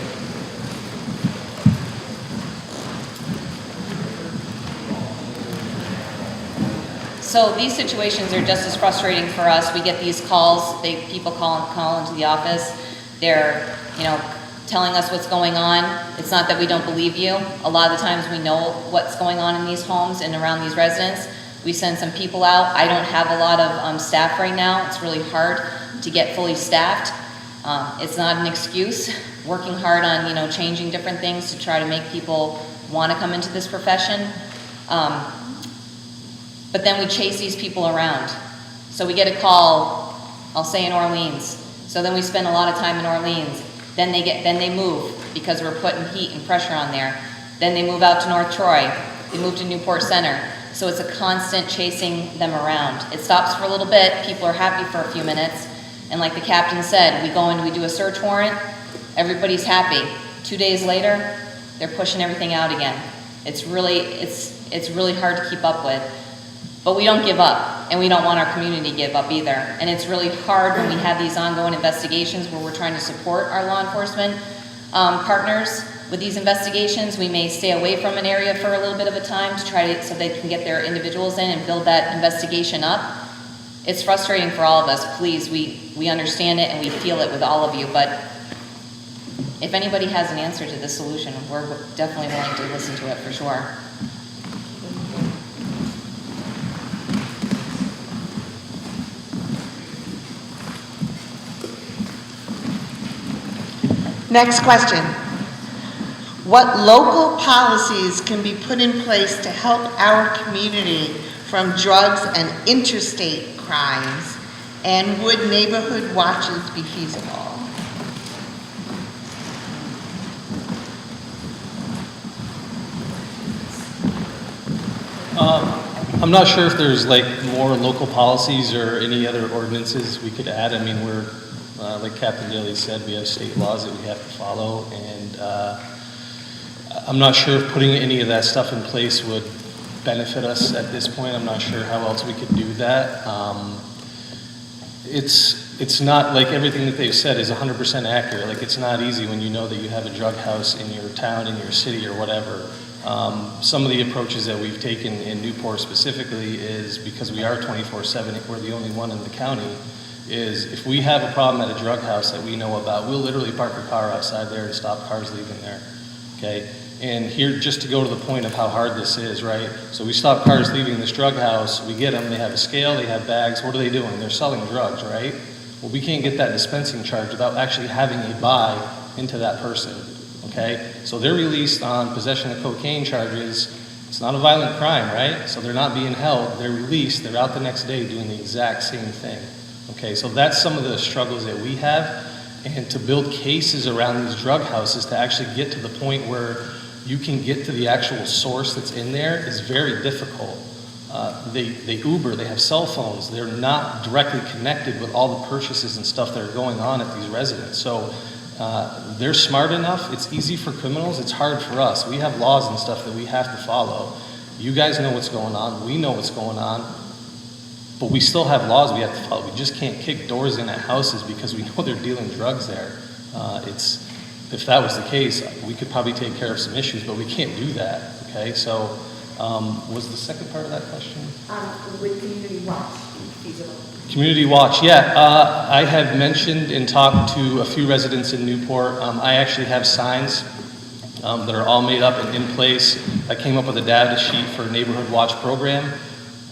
So these situations are just as frustrating for us. We get these calls, people call into the office. They're, you know, telling us what's going on. It's not that we don't believe you. A lot of the times we know what's going on in these homes and around these residents. We send some people out. I don't have a lot of staff right now. It's really hard to get fully staffed. It's not an excuse. Working hard on, you know, changing different things to try to make people want to come into this profession. But then we chase these people around. So we get a call, I'll say in Orleans. So then we spend a lot of time in Orleans. Then they move, because we're putting heat and pressure on there. Then they move out to North Troy. They move to Newport Center. So it's a constant chasing them around. It stops for a little bit. People are happy for a few minutes. And like the captain said, we go in, we do a search warrant. Everybody's happy. 2 days later, they're pushing everything out again. It's really hard to keep up with. But we don't give up, and we don't want our community to give up either. And it's really hard when we have these ongoing investigations where we're trying to support our law enforcement partners with these investigations. We may stay away from an area for a little bit of a time to try to, so they can get their individuals in and build that investigation up. It's frustrating for all of us. Please, we understand it and we feel it with all of you, but if anybody has an answer to this solution, we're definitely willing to listen to it for sure. Next question. What local policies can be put in place to help our community from drugs and interstate crimes? And would neighborhood watches be feasible? I'm not sure if there's like more local policies or any other ordinances we could add. I mean, we're, like Captain Daly said, we have state laws that we have to follow, and I'm not sure if putting any of that stuff in place would benefit us at this point. I'm not sure how else we could do that. It's not like everything that they've said is 100% accurate. Like, it's not easy when you know that you have a drug house in your town, in your city, or whatever. Some of the approaches that we've taken in Newport specifically is, because we are 24/7, we're the only one in the county, is if we have a problem at a drug house that we know about, we'll literally park a car outside there and stop cars leaving there, okay? And here, just to go to the point of how hard this is, right? So we stop cars leaving this drug house, we get them, they have a scale, they have bags, what are they doing? They're selling drugs, right? Well, we can't get that dispensing charge without actually having a buy into that person, okay? So they're released on possession of cocaine charges. It's not a violent crime, right? So they're not being held, they're released, they're out the next day doing the exact same thing, okay? So that's some of the struggles that we have, and to build cases around these drug houses to actually get to the point where you can get to the actual source that's in there is very difficult. They Uber, they have cell phones, they're not directly connected with all the purchases and stuff that are going on at these residents. So they're smart enough, it's easy for criminals, it's hard for us. We have laws and stuff that we have to follow. You guys know what's going on, we know what's going on, but we still have laws we have to follow. We just can't kick doors in at houses because we know they're dealing drugs there. If that was the case, we could probably take care of some issues, but we can't do that, okay? So, was the second part of that question? With Community Watch feasible? Community Watch, yeah. I have mentioned and talked to a few residents in Newport. I actually have signs that are all made up and in place. I came up with a data sheet for a neighborhood watch program.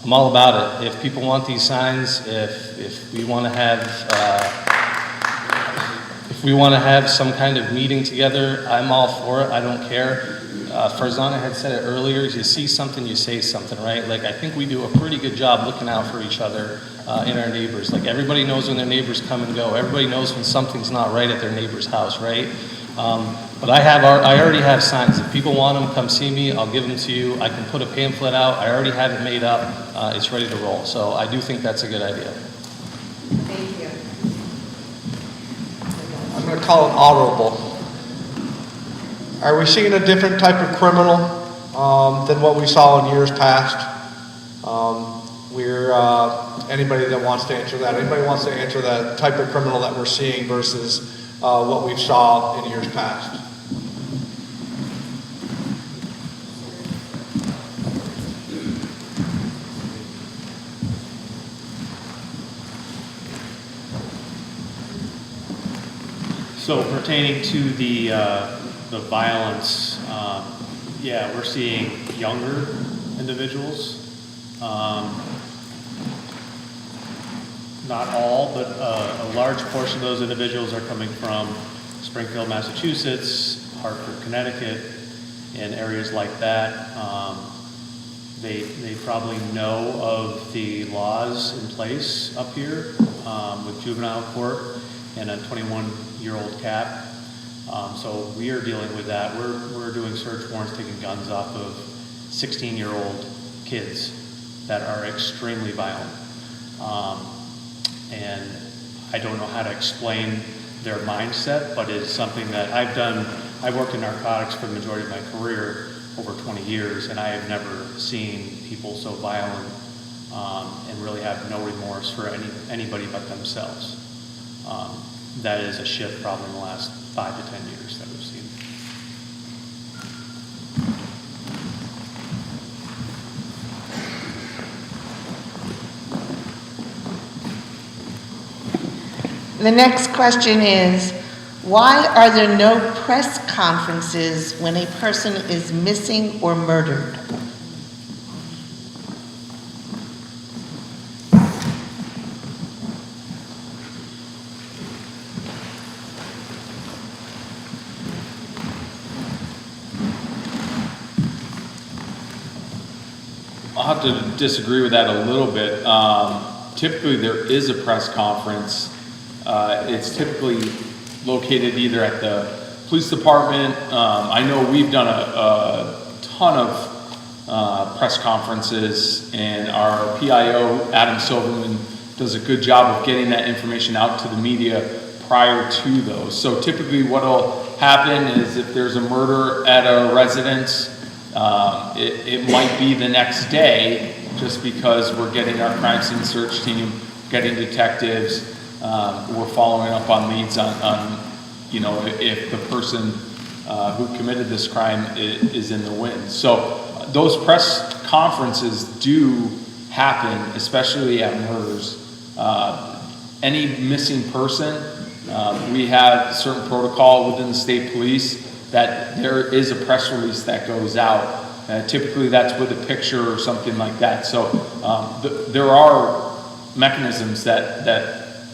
I'm all about it. If people want these signs, if we want to have some kind of meeting together, I'm all for it. I don't care. Farzana had said it earlier, you see something, you say something, right? Like, I think we do a pretty good job looking out for each other in our neighbors. Like, everybody knows when their neighbors come and go. Everybody knows when something's not right at their neighbor's house, right? But I already have signs. If people want them, come see me. I'll give them to you. I can put a pamphlet out. I already have it made up. It's ready to roll. So I do think that's a good idea. Thank you. I'm going to call it honorable. Are we seeing a different type of criminal than what we saw in years past? Anybody that wants to answer that? Anybody wants to answer that type of criminal that we're seeing versus what we saw in years past? So pertaining to the violence, yeah, we're seeing younger individuals. Not all, but a large portion of those individuals are coming from Springfield, Massachusetts, Hartford, Connecticut, and areas like that. They probably know of the laws in place up here with juvenile court and a 21-year-old cap. So we are dealing with that. We're doing search warrants, taking guns off of 16-year-old kids that are extremely violent. And I don't know how to explain their mindset, but it's something that I've done. I worked in narcotics for the majority of my career, over 20 years, and I have never seen people so violent and really have no remorse for anybody but themselves. That is a shift probably in the last 5 to 10 years that we've seen. The next question is, why are there no press conferences when a person is missing or murdered? I'll have to disagree with that a little bit. Typically, there is a press conference. It's typically located either at the police department. I know we've done a ton of press conferences, and our PIO, Adam Silverman, does a good job of getting that information out to the media prior to those. So typically what will happen is if there's a murder at a residence, it might be the next day, just because we're getting our crime scene search team, getting detectives, we're following up on leads on if the person who committed this crime is in the wind. So those press conferences do happen, especially at murders. Any missing person, we have certain protocol within the state police that there is a press release that goes out. Typically that's with a picture or something like that. So there are mechanisms that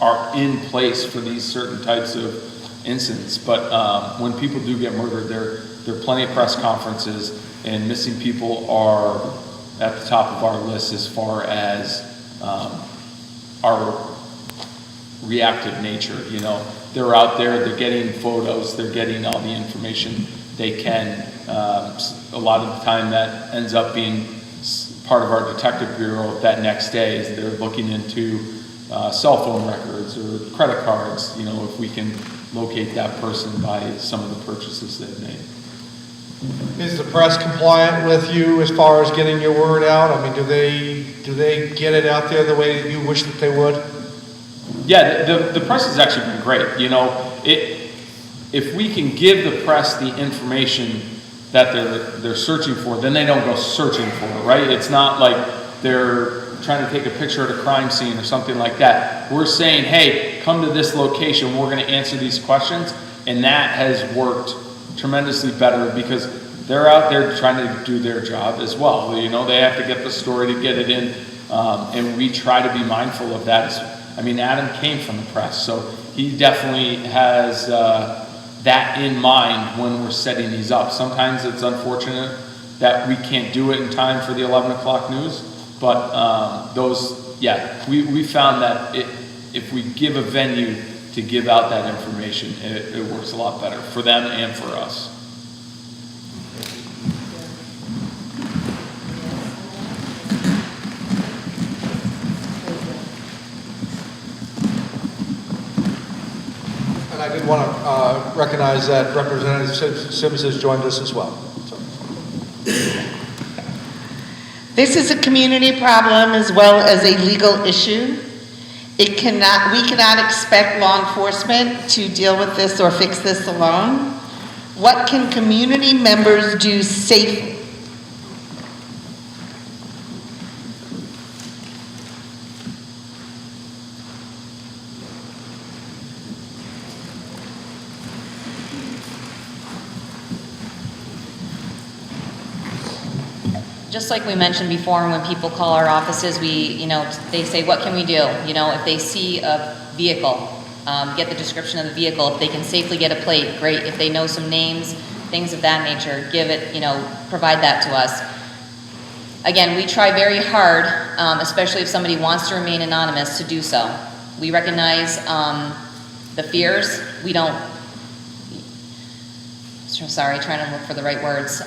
are in place for these certain types of incidents. But when people do get murdered, there are plenty of press conferences, and missing people are at the top of our list as far as our reactive nature. You know, they're out there, they're getting photos, they're getting all the information they can. A lot of the time that ends up being part of our detective bureau that next day is they're looking into cell phone records or credit cards, you know, if we can locate that person by some of the purchases they've made. Is the press compliant with you as far as getting your word out? I mean, do they get it out there the way that you wish that they would? Yeah, the press has actually been great. You know, if we can give the press the information that they're searching for, then they don't go searching for it, right? It's not like they're trying to take a picture at a crime scene or something like that. We're saying, hey, come to this location, we're going to answer these questions, and that has worked tremendously better because they're out there trying to do their job as well. You know, they have to get the story to get it in, and we try to be mindful of that. I mean, Adam came from the press, so he definitely has that in mind when we're setting these up. Sometimes it's unfortunate that we can't do it in time for the 11 o'clock news, but we found that if we give a venue to give out that information, it works a lot better for them and for us. And I did want to recognize that Representative Sims has joined us as well. So. This is a community problem as well as a legal issue. We cannot expect law enforcement to deal with this or fix this alone. What can community members do safely? Just like we mentioned before, when people call our offices, they say, what can we do? You know, if they see a vehicle, get the description of the vehicle. If they can safely get a plate, great. If they know some names, things of that nature, provide that to us. Again, we try very hard, especially if somebody wants to remain anonymous, to do so. We recognize the fears. Sorry, trying to look for the right words.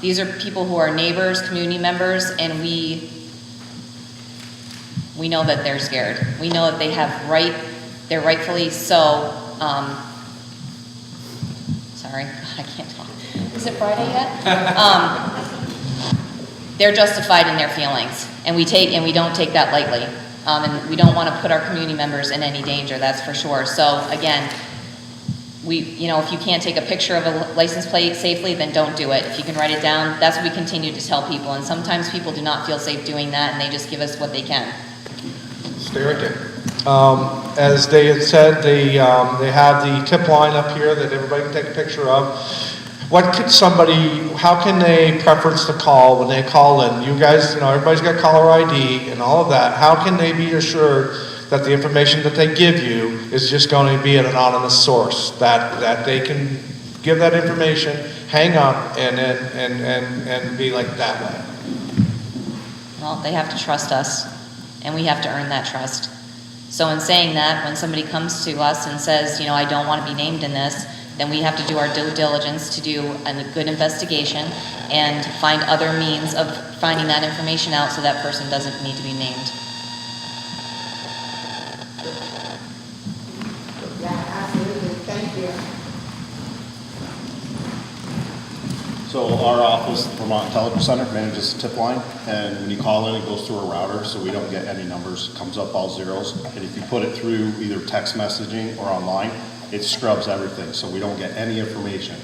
These are people who are neighbors, community members, and we know that they're scared. We know that they're rightfully so, sorry, God, I can't talk. Is it Friday yet? They're justified in their feelings, and we don't take that lightly. And we don't want to put our community members in any danger, that's for sure. So again, if you can't take a picture of a license plate safely, then don't do it. If you can write it down, that's what we continue to tell people. And sometimes people do not feel safe doing that, and they just give us what they can. Stay right there. As they had said, they have the tip line up here that everybody can take a picture of. How can they preference the call when they call in? You guys, everybody's got caller ID and all of that. How can they be assured that the information that they give you is just going to be an anonymous source, that they can give that information, hang up, and be like that way? Well, they have to trust us, and we have to earn that trust. So in saying that, when somebody comes to us and says, I don't want to be named in this, then we have to do our due diligence to do a good investigation and find other means of finding that information out so that person doesn't need to be named. So our office, Vermont Intelligence Center, manages the tip line, and when you call in, it goes through a router, so we don't get any numbers. It comes up all zeros, and if you put it through either text messaging or online, it scrubs everything, so we don't get any information.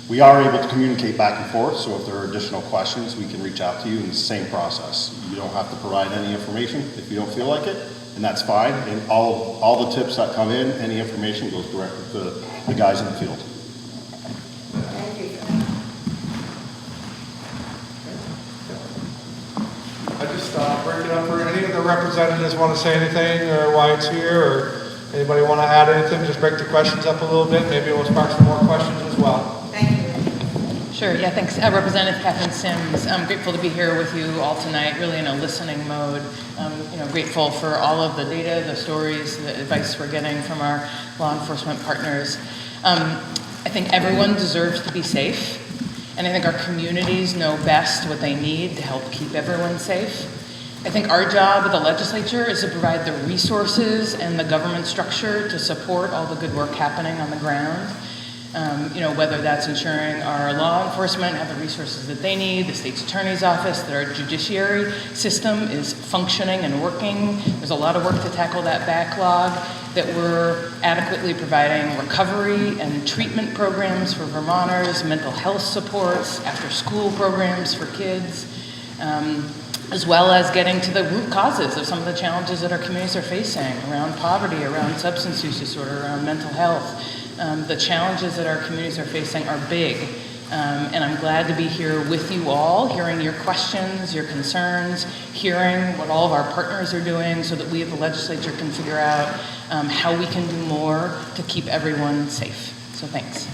We are able to communicate back and forth, so if there are additional questions, we can reach out to you in the same process. You don't have to provide any information if you don't feel like it, and that's fine. And all the tips that come in, any information goes directly to the guys in the field. just break it up for any of the representatives want to say anything or why it's here, or anybody want to add anything, just break the questions up a little bit. Maybe it will spark some more questions as well. Thank you. Sure, yeah, thanks. Representative Catherine Sims, I'm grateful to be here with you all tonight, really in a listening mode. Grateful for all of the data, the stories, the advice we're getting from our law enforcement partners. I think everyone deserves to be safe, and I think our communities know best what they need to help keep everyone safe. I think our job at the legislature is to provide the resources and the government structure to support all the good work happening on the ground. Whether that's ensuring our law enforcement have the resources that they need, the state's attorney's office, that our judiciary system is functioning and working. There's a lot of work to tackle that backlog, that we're adequately providing recovery and treatment programs for Vermonters, mental health supports, after-school programs for kids, as well as getting to the root causes of some of the challenges that our communities are facing around poverty, around substance use disorder, around mental health. The challenges that our communities are facing are big, and I'm glad to be here with you all, hearing your questions, your concerns, hearing what all of our partners are doing so that we at the legislature can figure out how we can do more to keep everyone safe. So thanks.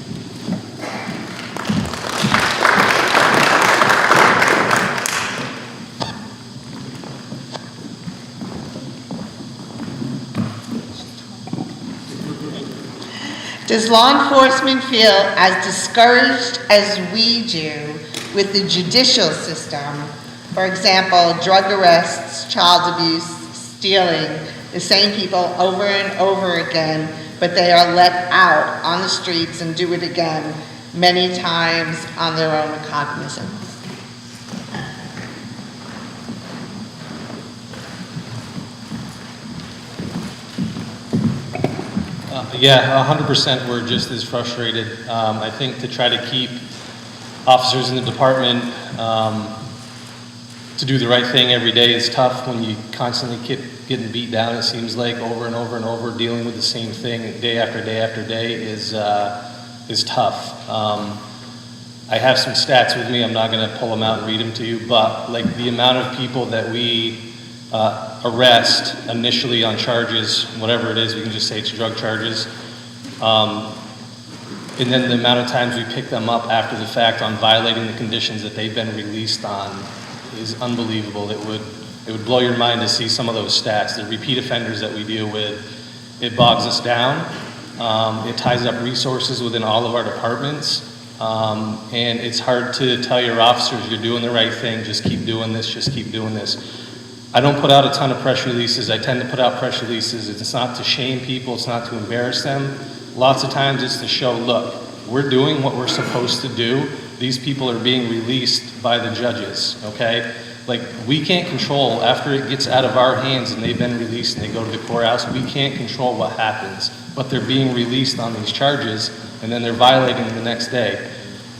Does law enforcement feel as discouraged as we do with the judicial system? For example, drug arrests, child abuse, stealing, the same people over and over again, but they are let out on the streets and do it again many times on their own recognizance. Yeah, 100% we're just as frustrated. I think to try to keep officers in the department to do the right thing every day is tough when you constantly keep getting beat down, it seems like, over and over and over. Dealing with the same thing day after day after day is tough. I have some stats with me. I'm not going to pull them out and read them to you, but like the amount of people that we arrest initially on charges, whatever it is, we can just say it's drug charges, and then the amount of times we pick them up after the fact on violating the conditions that they've been released on is unbelievable. It would blow your mind to see some of those stats. The repeat offenders that we deal with, it bogs us down. It ties up resources within all of our departments. And it's hard to tell your officers you're doing the right thing, just keep doing this, just keep doing this. I don't put out a ton of press releases. I tend to put out press releases. It's not to shame people, it's not to embarrass them. Lots of times it's to show, look, we're doing what we're supposed to do. These people are being released by the judges, okay? Like, we can't control, after it gets out of our hands and they've been released and they go to the courthouse, we can't control what happens. But they're being released on these charges, and then they're violating them the next day.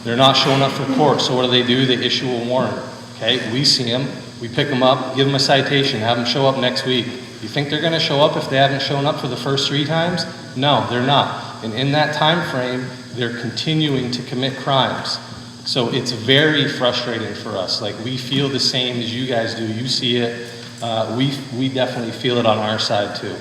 They're not showing up for court, so what do? They issue a warrant, okay? We see them, we pick them up, give them a citation, have them show up next week. You think they're gonna show up if they haven't shown up for the first 3 times? No, they're not. And in that time frame, they're continuing to commit crimes. So it's very frustrating for us. Like, we feel the same as you guys do. You see it. We definitely feel it on our side too.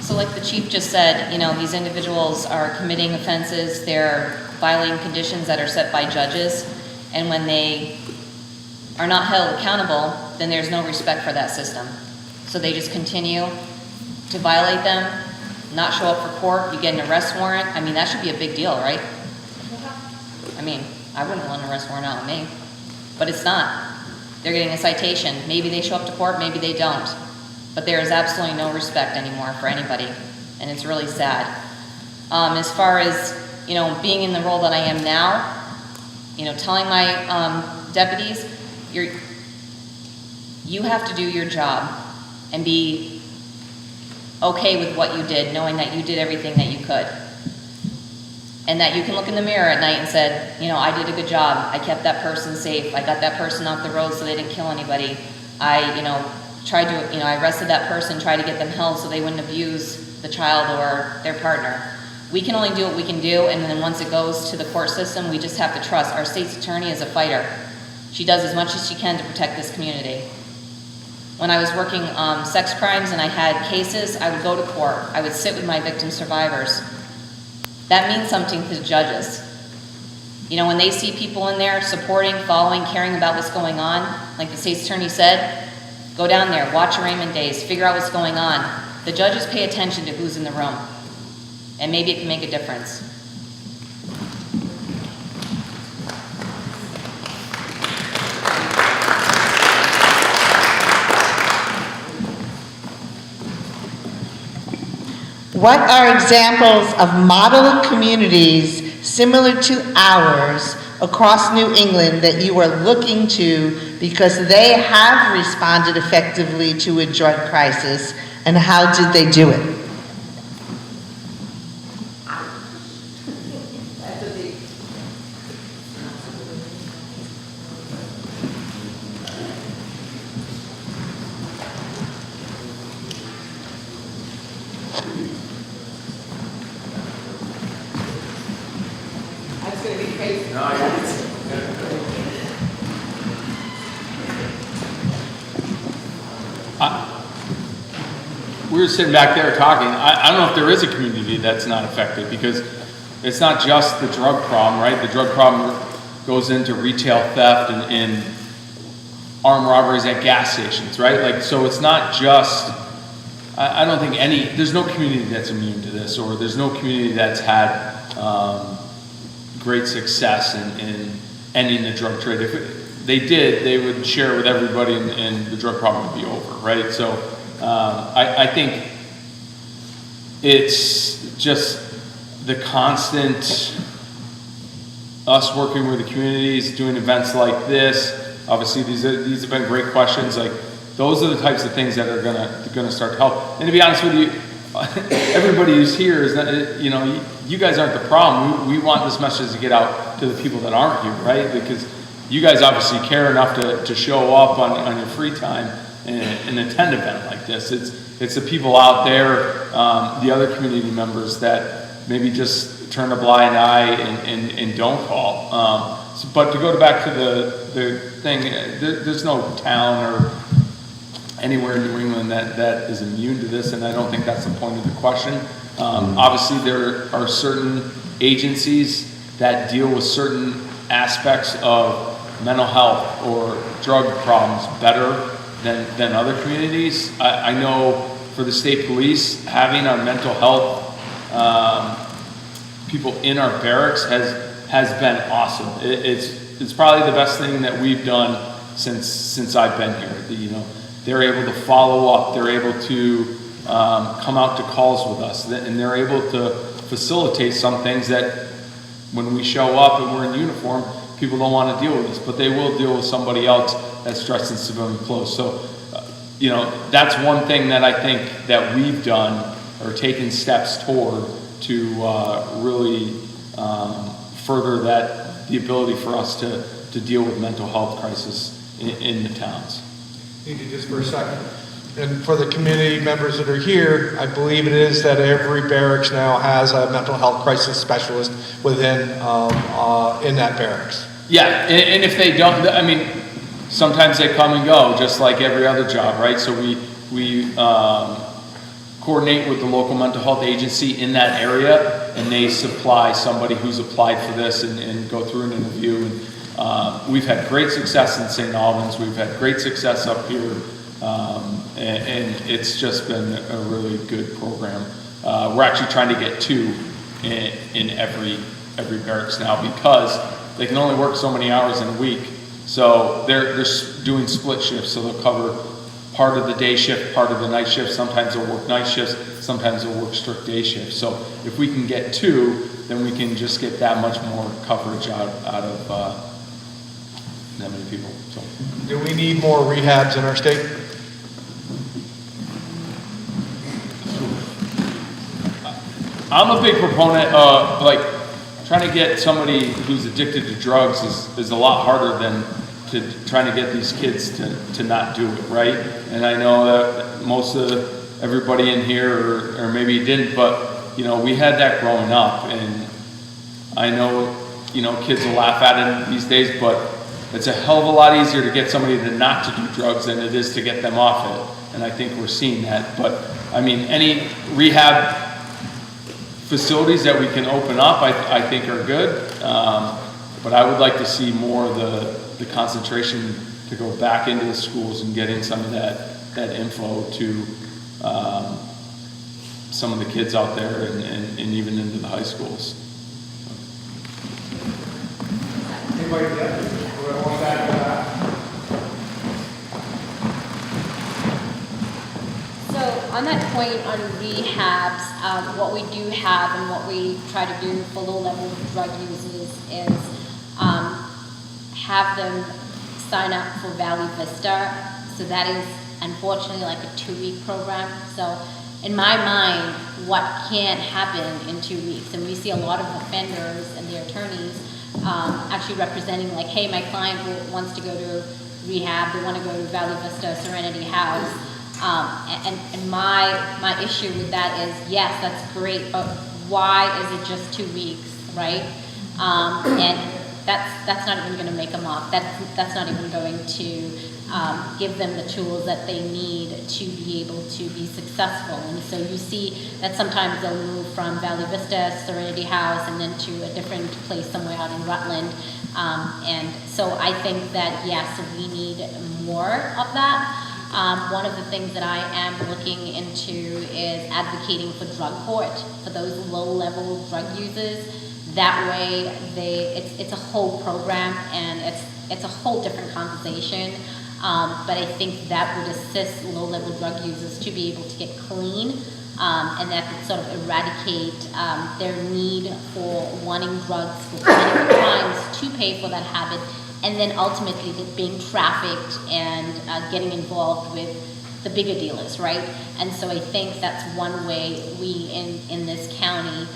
So like the chief just said, these individuals are committing offenses, they're violating conditions that are set by judges, and when they are not held accountable, then there's no respect for that system. So they just continue to violate them, not show up for court, you get an arrest warrant. I mean, that should be a big deal, right? I mean, I wouldn't want an arrest warrant out on me, but it's not. They're getting a citation. Maybe they show up to court, maybe they don't. But there is absolutely no respect anymore for anybody, and it's really sad. As far as, being in the role that I am now, telling my deputies, you have to do your job and be okay with what you did, knowing that you did everything that you could. And that you can look in the mirror at night and said, I did a good job. I kept that person safe. I got that person off the road so they didn't kill anybody. I, tried to, you know, I arrested that person, tried to get them held so they wouldn't abuse the child or their partner. We can only do what we can do, and then once it goes to the court system, we just have to trust. Our state's attorney is a fighter. She does as much as she can to protect this community. When I was working sex crimes and I had cases, I would go to court. I would sit with my victim survivors. That means something to the judges. You know, when they see people in there supporting, following, caring about what's going on, like the state's attorney said, go down there, watch arraignment days, figure out what's going on. The judges pay attention to who's in the room, and maybe it can make a difference. What are examples of model communities similar to ours across New England that you are looking to because they have responded effectively to a drug crisis, and how did they do it? That's gonna be crazy. We were sitting back there talking. I don't know if there is a community that's not affected, because it's not just the drug problem, right? The drug problem goes into retail theft and armed robberies at gas stations, right? Like, so it's not just, I don't think there's no community that's immune to this, or there's no community that's had great success in ending the drug trade. If they did, they would share it with everybody, and the drug problem would be over, right? So I think it's just the constant, us working with the communities, doing events like this. Obviously, these have been great questions. Like, those are the types of things that are gonna start to help. And to be honest with you, everybody who's here is not, you know, you guys aren't the problem. We want this message to get out to the people that aren't here, right? Because you guys obviously care enough to show up on your free time and attend an event like this. It's the people out there, the other community members that maybe just turn a blind eye and don't call. But to go back to the thing, there's no town or anywhere in New England that is immune to this, and I don't think that's the point of the question. Obviously, there are certain agencies that deal with certain aspects of mental health or drug problems better than other communities. I know for the state police, having our mental health people in our barracks has been awesome. It's probably the best thing that we've done since I've been here. You know, they're able to follow up. They're able to come out to calls with us, and they're able to facilitate some things that when we show up and we're in uniform, people don't want to deal with us, but they will deal with somebody else that's dressed in civilian clothes. So, you know, that's one thing that I think that we've done or taken steps toward to really further the ability for us to deal with mental health crisis in the towns. Need you just for a second. And for the community members that are here, I believe it is that every barracks now has a mental health crisis specialist within in that barracks. Yeah, and if they don't, I mean, sometimes they come and go, just like every other job, right? So we coordinate with the local mental health agency in that area, and they supply somebody who's applied for this and go through an interview. And we've had great success in St. Albans. We've had great success up here, and it's just been a really good program. We're actually trying to get 2 in every barracks now, because they can only work so many hours in a week. So they're doing split shifts, so they'll cover part of the day shift, part of the night shift. Sometimes they'll work night shifts, sometimes they'll work strict day shifts. So if we can get 2, then we can just get that much more coverage out of that many people. So. Do we need more rehabs in our state? I'm a big proponent of, like, trying to get somebody who's addicted to drugs is a lot harder trying to get these kids to not do it, right? And I know that most of everybody in here, or maybe you didn't, but, you know, we had that growing up, and I know, you know, kids will laugh at it these days, but it's a hell of a lot easier to get somebody to not to do drugs than it is to get them off it. And I think we're seeing that. But I mean, any rehab facilities that we can open up, I think are good. But I would like to see more of the concentration to go back into the schools and getting some of that info to some of the kids out there and even into the high schools. Anybody else? Who wants to add to that? So on that point on rehabs, what we do have and what we try to do for low-level drug users is have them sign up for Valley Vista. So that is unfortunately like a 2-week program. So in my mind, what can't happen in 2 weeks, and we see a lot of offenders and their attorneys actually representing like, hey, my client wants to go to rehab, they want to go to Valley Vista Serenity House. And my issue with that is, yes, that's great, but why is it just 2 weeks, right? And that's not even going to make them off. That's not even going to give them the tools that they need to be able to be successful. And so you see that sometimes they'll move from Valley Vista, Serenity House, and then to a different place somewhere out in Rutland. And so I think that, yes, we need more of that. One of the things that I am looking into is advocating for drug court for those low-level drug users. That way, it's a whole program, and it's a whole different conversation. But I think that would assist low-level drug users to be able to get clean, and that could sort of eradicate their need for wanting drugs for committing crimes to pay for that habit, and then ultimately being trafficked and getting involved with the bigger dealers, right? And so I think that's one way we in this county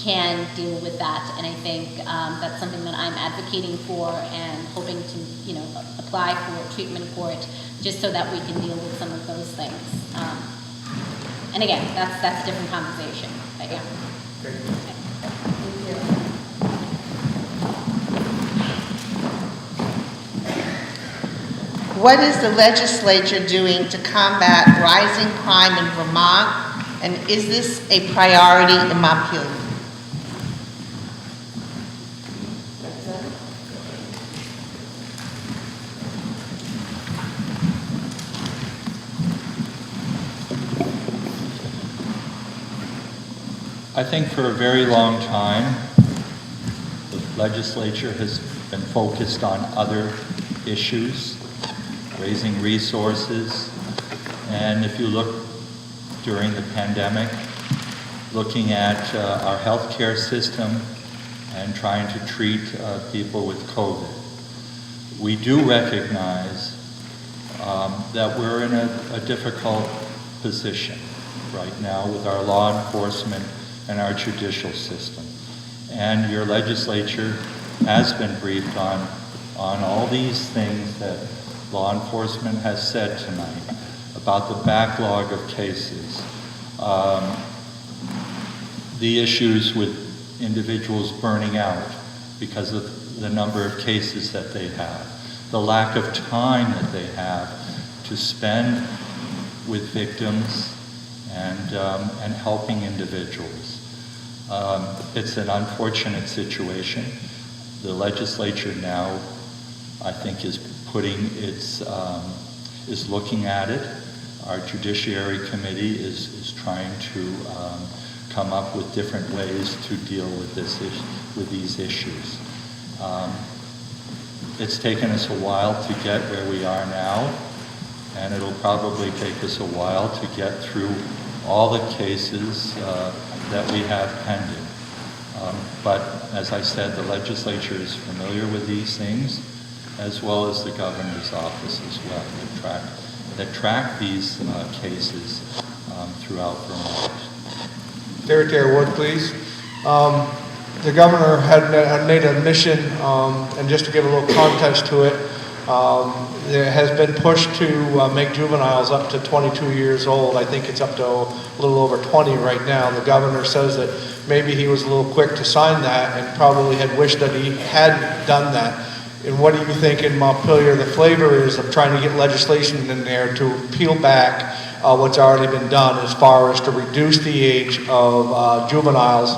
can deal with that, and I think that's something that I'm advocating for and hoping to, you know, apply for treatment court, just so that we can deal with some of those things. And again, that's a different conversation. But yeah. What is the legislature doing to combat rising crime in Vermont? And is this a priority in Montpelier? I think for a very long time, the legislature has been focused on other issues, raising resources, and if you look during the pandemic, looking at our healthcare system and trying to treat people with COVID. We do recognize that we're in a difficult position right now with our law enforcement and our judicial system. And your legislature has been briefed on all these things that law enforcement has said tonight about the backlog of cases, the issues with individuals burning out because of the number of cases that they have, the lack of time that they have to spend with victims and helping individuals. It's an unfortunate situation. The legislature now, I think, is looking at it. Our Judiciary Committee is trying to come up with different ways to deal with these issues. It's taken us a while to get where we are now, and it'll probably take us a while to get through all the cases that we have pending. But as I said, the legislature is familiar with these things, as well as the governor's office as well, that track these cases throughout Vermont. Secretary Wood, please. The governor had made a mission, and just to give a little context to it, There has been pushed to make juveniles up to 22 years old. I think it's up to a little over 20 right now. The governor says that maybe he was a little quick to sign that and probably had wished that he had done that. And what do you think in Montpelier the flavor is of trying to get legislation in there to peel back what's already been done as far as to reduce the age of juveniles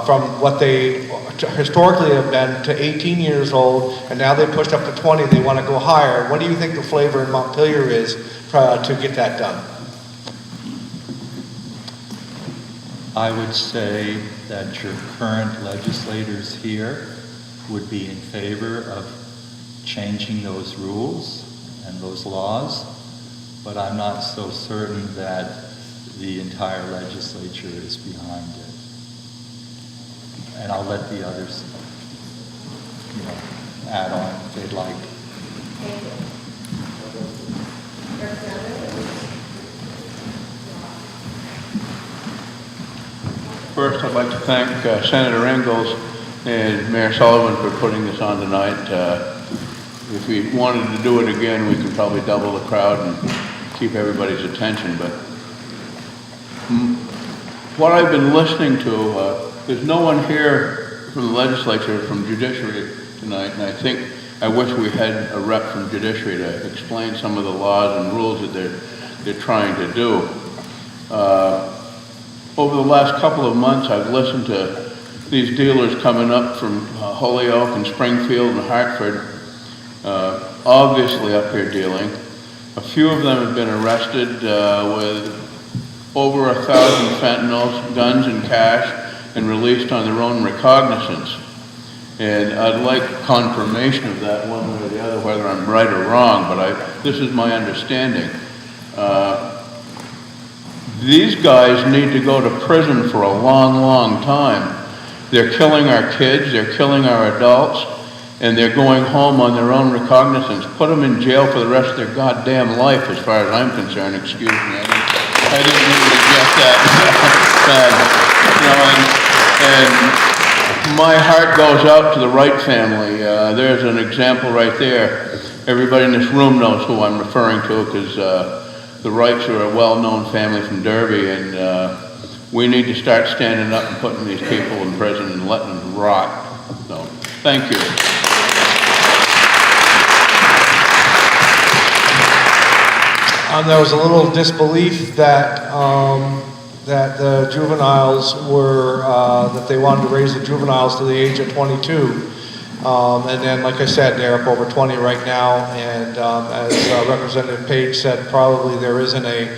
from what they historically have been to 18 years old, and now they pushed up to 20, they want to go higher. What do you think the flavor in Montpelier is to get that done? I would say that your current legislators here would be in favor of changing those rules and those laws, but I'm not so certain that the entire legislature is behind it. And I'll let the others, add on if they'd like. Thank you. First, I'd like to thank Senator Ingalls and Mayor Sullivan for putting this on tonight. If we wanted to do it again, we could probably double the crowd and keep everybody's attention. But what I've been listening to, there's no one here from the legislature, from judiciary tonight, and I wish we had a rep from judiciary to explain some of the laws and rules that they're trying to do. Over the last couple of months, I've listened to these dealers coming up from Holyoke and Springfield and Hartford, obviously up here dealing. A few of them have been arrested with over 1,000 fentanyls, guns and cash, and released on their own recognizance. And I'd like confirmation of that one way or the other, whether I'm right or wrong, but this is my understanding. These guys need to go to prison for a long, long time. They're killing our kids, they're killing our adults, and they're going home on their own recognizance. Put them in jail for the rest of their goddamn life, as far as I'm concerned. Excuse me, I didn't mean to get that. And my heart goes out to the Wright family. There's an example right there. Everybody in this room knows who I'm referring to, because the Wrights are a well-known family from Derby, and we need to start standing up and putting these people in prison and letting them rot. So, thank you. There was a little disbelief that that the juveniles were that they wanted to raise the juveniles to the age of 22. And then, like I said, they're up over 20 right now, and as Representative Page said, probably there isn't a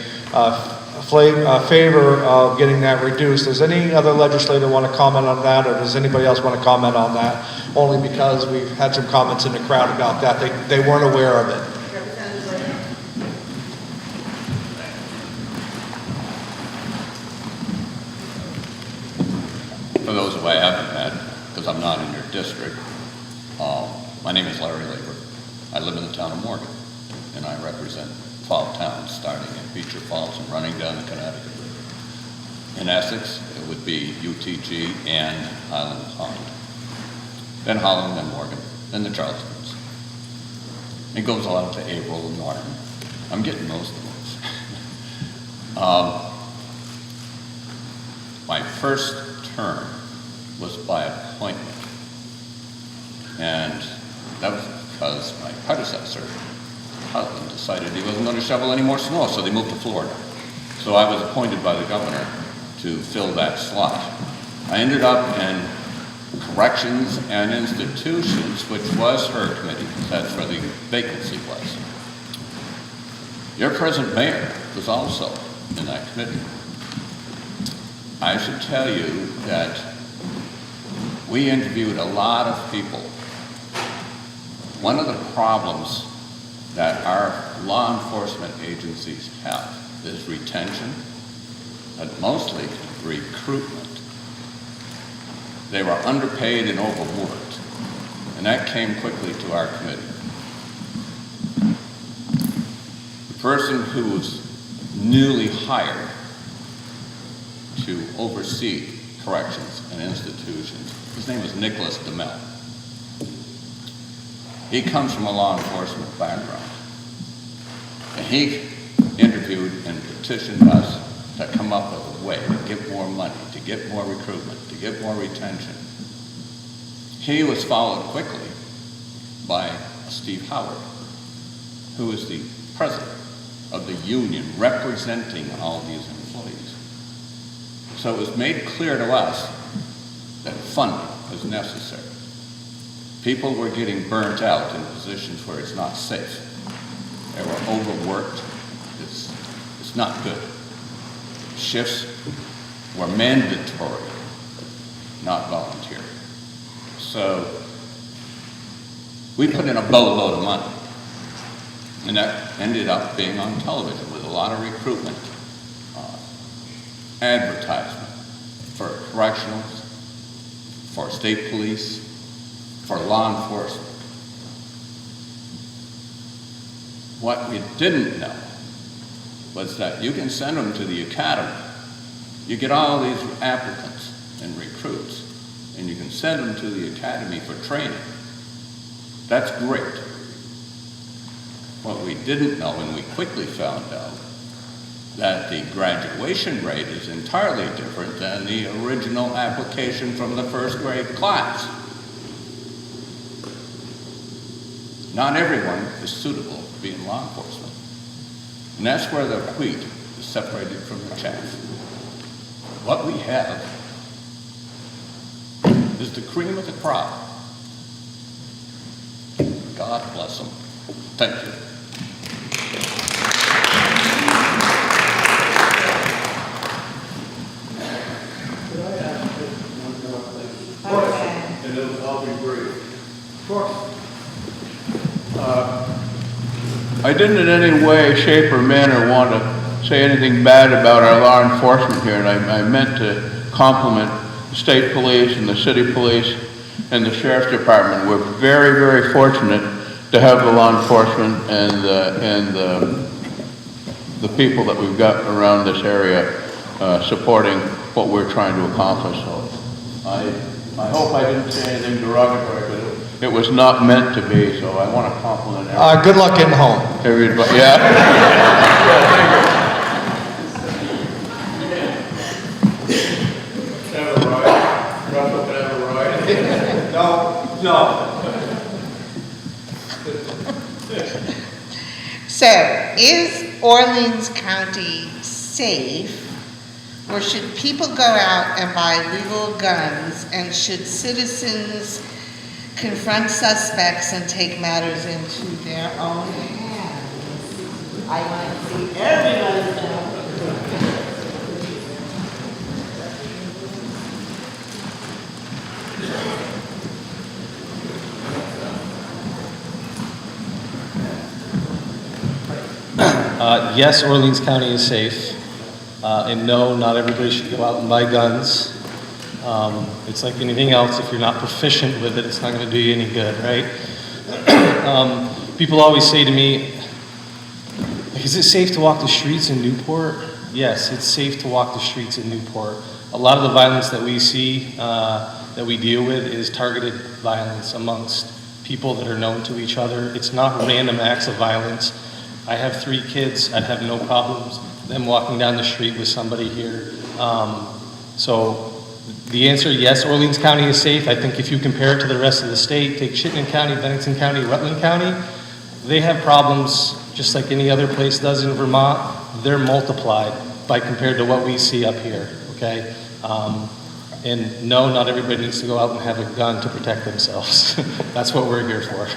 favor of getting that reduced. Does any other legislator want to comment on that, or does anybody else want to comment on that? Only because we've had some comments in the crowd about that. They weren't aware of it. For those who I haven't met, because I'm not in your district, my name is Larry Labor. I live in the town of Morgan, and I represent 12 towns, starting at Beecher Falls and running down the Connecticut River. In Essex, it would be UTG and Highland and Holland. Then Holland, then Morgan, then the Charlestons. It goes on to April and Norton. I'm getting most of those. My first term was by appointment. And that was because my predecessor, husband, decided he wasn't going to shovel any more snow, so they moved to Florida. So I was appointed by the governor to fill that slot. I ended up in Corrections and Institutions, which was her committee. That's where the vacancy was. Your present mayor was also in that committee. I should tell you that we interviewed a lot of people. One of the problems that our law enforcement agencies have is retention, but mostly recruitment. They were underpaid and overworked, and that came quickly to our committee. The person who was newly hired to oversee corrections and institutions, his name was Nicholas DeMel. He comes from a law enforcement background. And he interviewed and petitioned us to come up with a way to get more money, to get more recruitment, to get more retention. He was followed quickly by Steve Howard, who is the president of the union representing all these employees. So it was made clear to us that funding was necessary. People were getting burnt out in positions where it's not safe. They were overworked. It's not good. Shifts were mandatory, not voluntary. So we put in a boatload of money, and that ended up being on television with a lot of recruitment, advertisement for correctionals, for state police, for law enforcement. What we didn't know was that you can send them to the academy. You get all these applicants and recruits, and you can send them to the academy for training. That's great. What we didn't know, and we quickly found out, that the graduation rate is entirely different than the original application from the first grade class. Not everyone is suitable to be in law enforcement. And that's where the wheat is separated from the chaff. What we have is the cream of the crop. God bless them. Thank you. Could I ask just one more thing? And I'll be brief. Of course. I didn't in any way, shape, or manner want to say anything bad about our law enforcement here, and I meant to compliment the state police and the city police and the sheriff's department. We're very, very fortunate to have the law enforcement and the people that we've got around this area supporting what we're trying to accomplish. So I hope I didn't say anything derogatory, but it was not meant to be, so I want to compliment everybody. Good luck getting home. Everybody, yeah. Have a ride. Russell can have a ride. No. So, is Orleans County safe, or should people go out and buy legal guns, and should citizens confront suspects and take matters into their own hands? I want to see everybody's hand. Yes, Orleans County is safe. And no, not everybody should go out and buy guns. It's like anything else. If you're not proficient with it, it's not going to do you any good, right? People always say to me, is it safe to walk the streets in Newport? Yes, it's safe to walk the streets in Newport. A lot of the violence that we see, that we deal with, is targeted violence amongst people that are known to each other. It's not random acts of violence. I have 3 kids. I'd have no problems them walking down the street with somebody here. So the answer, yes, Orleans County is safe. I think if you compare it to the rest of the state, take Chittenden County, Bennington County, Rutland County, they have problems just like any other place does in Vermont. They're multiplied by compared to what we see up here, okay? And no, not everybody needs to go out and have a gun to protect themselves. That's what we're here for.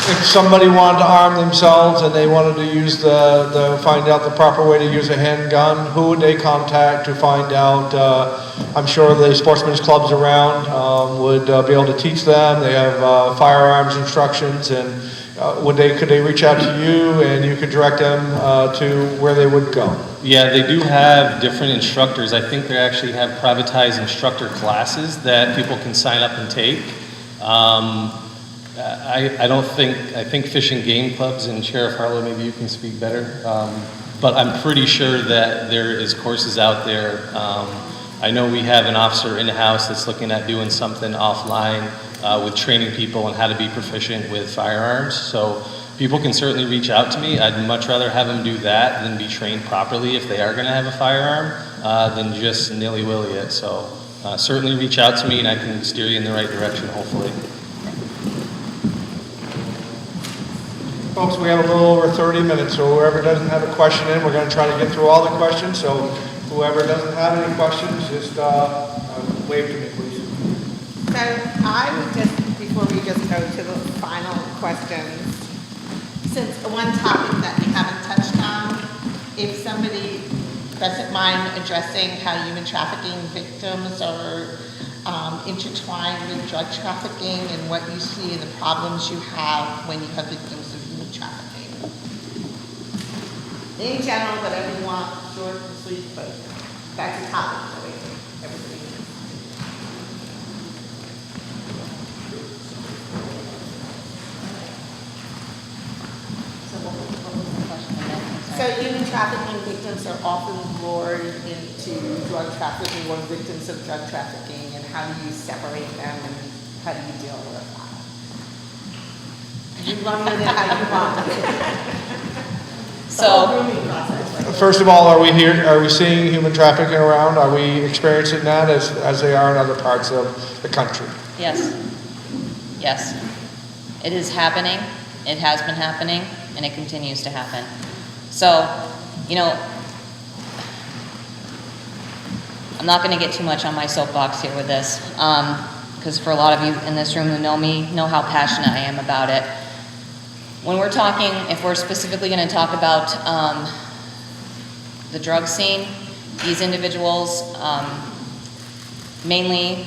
If somebody wanted to arm themselves and they wanted to use find out the proper way to use a handgun, who would they contact to find out? I'm sure the sportsmen's clubs around would be able to teach them. They have firearms instructions, and could they reach out to you and you could direct them to where they would go? Yeah, they do have different instructors. I think they actually have privatized instructor classes that people can sign up and take. I think Fish and Game Clubs, and Sheriff Harlow, maybe you can speak better, but I'm pretty sure that there is courses out there I know we have an officer in the house that's looking at doing something offline with training people on how to be proficient with firearms. So people can certainly reach out to me. I'd much rather have them do that than be trained properly if they are going to have a firearm than just nilly-willy it. So certainly reach out to me and I can steer you in the right direction, hopefully. Folks, we have a little over 30 minutes, so whoever doesn't have a question in, we're going to try to get through all the questions. So whoever doesn't have any questions, just wave to me, please. So I would just, before we just go to the final questions, since one topic that we haven't touched on, if somebody doesn't mind addressing how human trafficking victims are intertwined with drug trafficking and what you see and the problems you have when you have victims of human trafficking. In general, whatever you want, short and sweet, but that's a topic that everybody needs. So human trafficking victims are often lured into drug trafficking or victims of drug trafficking, and how do you separate them and how do you deal with that? You run with it how you want. So, First of all, are we seeing human trafficking around? Are we experiencing that as they are in other parts of the country? yes. Yes. It is happening. It has been happening, and it continues to happen. So, you know, I'm not going to get too much on my soapbox here with this, because for a lot of you in this room who know me, know how passionate I am about it. When we're talking, if we're specifically going to talk about the drug scene, these individuals, mainly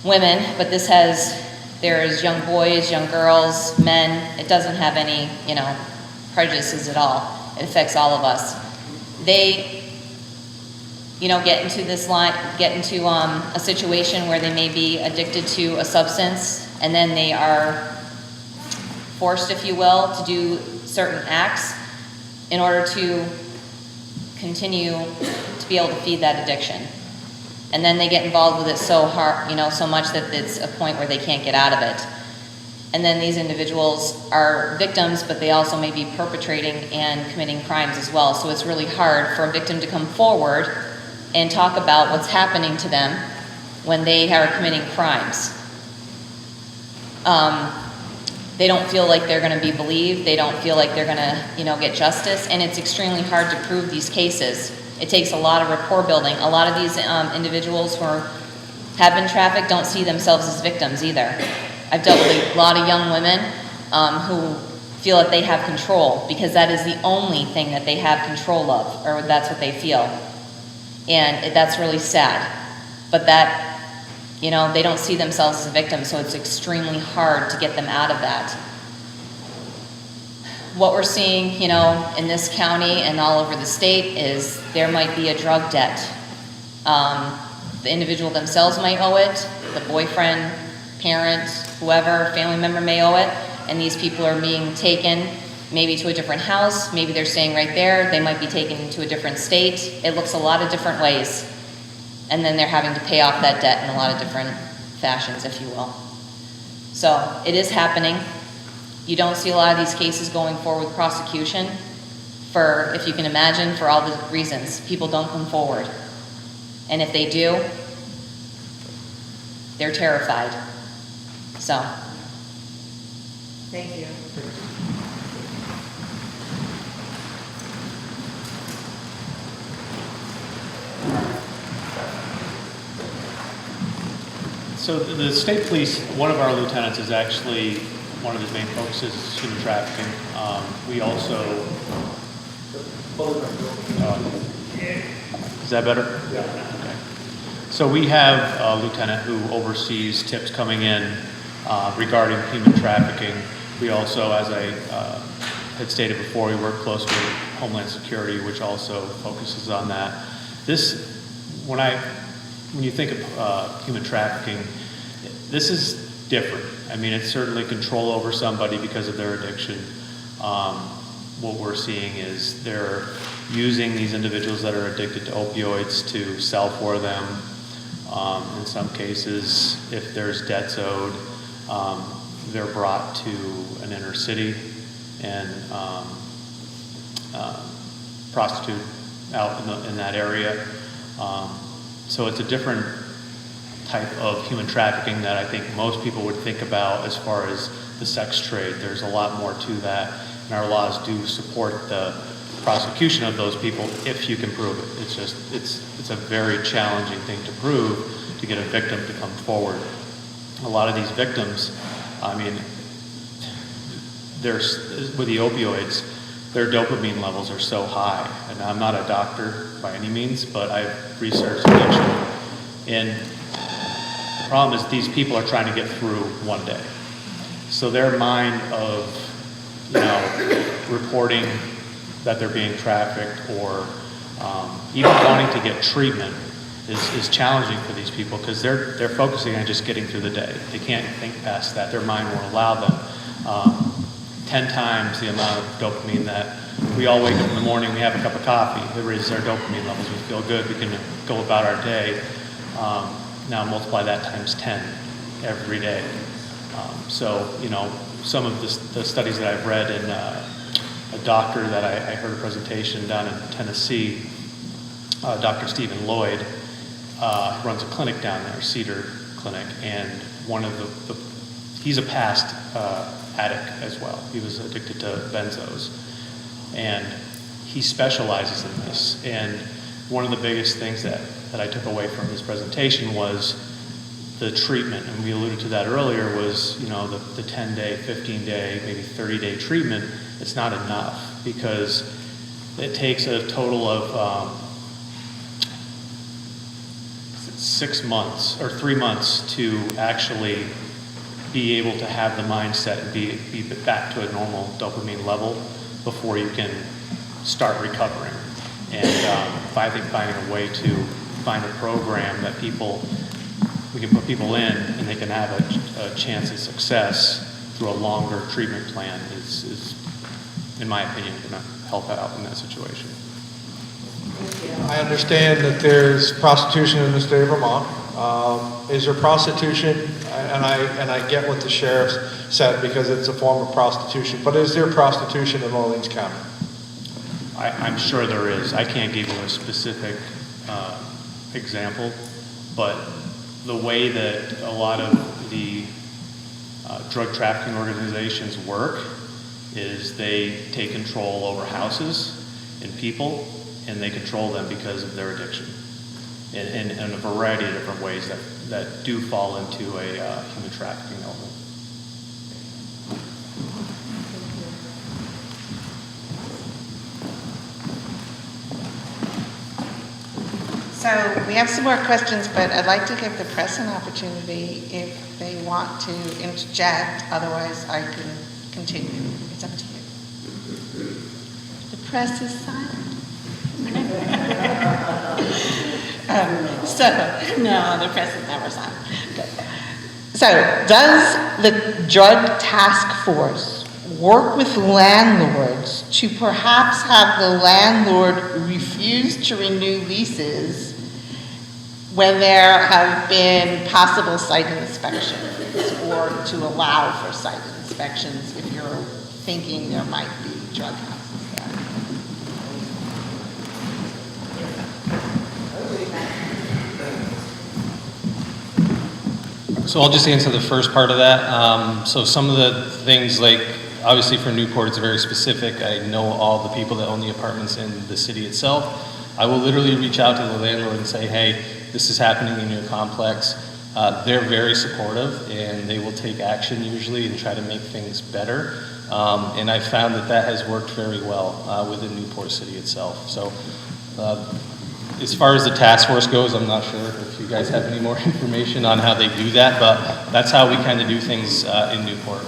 women, but there's young boys, young girls, men. It doesn't have any, prejudices at all. It affects all of us. They, get into a situation where they may be addicted to a substance, and then they are forced, if you will, to do certain acts in order to continue to be able to feed that addiction. And then they get involved with it so hard, so much that it's a point where they can't get out of it. And then these individuals are victims, but they also may be perpetrating and committing crimes as well. So it's really hard for a victim to come forward and talk about what's happening to them when they are committing crimes. They don't feel like they're going to be believed. They don't feel like they're going to, get justice. And it's extremely hard to prove these cases. It takes a lot of rapport building. A lot of these individuals who have been trafficked don't see themselves as victims either. I've dealt with a lot of young women who feel that they have control because that is the only thing that they have control of, or that's what they feel. And that's really sad. But that, they don't see themselves as a victim, so it's extremely hard to get them out of that. What we're seeing, in this county and all over the state is there might be a drug debt. The individual themselves might owe it, the boyfriend, parent, whoever, family member may owe it, and these people are being taken maybe to a different house, maybe they're staying right there, they might be taken to a different state. It looks a lot of different ways. And then they're having to pay off that debt in a lot of different fashions, if you will. So it is happening. You don't see a lot of these cases going forward with prosecution for, if you can imagine, for all the reasons. People don't come forward. And if they do, they're terrified. So. Thank you. So the state police, one of our lieutenants is actually, one of his main focuses is human trafficking. We also, is that better? Yeah. Okay. So we have a lieutenant who oversees tips coming in regarding human trafficking. We also, as I had stated before, we work closely with Homeland Security, which also focuses on that. When you think of human trafficking, this is different. I mean, it's certainly control over somebody because of their addiction. what we're seeing is they're using these individuals that are addicted to opioids to sell for them. In some cases, if there's debts owed, they're brought to an inner city and prostitute out in that area. So it's a different type of human trafficking that I think most people would think about as far as the sex trade. There's a lot more to that, and our laws do support the prosecution of those people if you can prove it. It's just, it's a very challenging thing to prove, to get a victim to come forward. A lot of these victims, I mean, with the opioids, their dopamine levels are so high. And I'm not a doctor by any means, but I've researched addiction. And the problem is these people are trying to get through one day. So their mind of, reporting that they're being trafficked or even wanting to get treatment is challenging for these people because they're focusing on just getting through the day. They can't think past that. Their mind won't allow them. 10 times the amount of dopamine that we all wake up in the morning, we have a cup of coffee, it raises our dopamine levels, we feel good, we can go about our day. Now multiply that times 10 every day. So, some of the studies that I've read, and a doctor that I heard a presentation down in Tennessee, Dr. Stephen Lloyd, runs a clinic down there, Cedar Clinic, and one of he's a past addict as well. He was addicted to benzos, and he specializes in this. And one of the biggest things that I took away from his presentation was the treatment, and we alluded to that earlier, was the 10-day, 15-day, maybe 30-day treatment. It's not enough because it takes a total of 6 months or 3 months to actually be able to have the mindset and be back to a normal dopamine level before you can start recovering. And I think finding a way to find a program that we can put people in and they can have a chance of success through a longer treatment plan is in my opinion, going to help out in that situation. I understand that there's prostitution in the state of Vermont. Is there prostitution, and I get what the sheriff said because it's a form of prostitution, but is there prostitution in Orleans County? I'm sure there is. I can't give you a specific example, but the way that a lot of the drug trafficking organizations work is they take control over houses and people, and they control them because of their addiction in a variety of different ways that do fall into a human trafficking element. So we have some more questions, but I'd like to give the press an opportunity if they want to interject. Otherwise, I can continue. It's up to you. The press is silent. No, the press is never silent. Good. So, does the drug task force work with landlords to perhaps have the landlord refuse to renew leases when there have been possible site inspections, or to allow for site inspections if you're thinking there might be drug houses there? So I'll just answer the first part of that. So some of the things, like obviously for Newport it's very specific. I know all the people that own the apartments in the city itself. I will literally reach out to the landlord and say, hey, this is happening in your complex. They're very supportive and they will take action usually and try to make things better. And I found that has worked very well within Newport City itself. So as far as the task force goes, I'm not sure if you guys have any more information on how they do that, but that's how we kind of do things in Newport.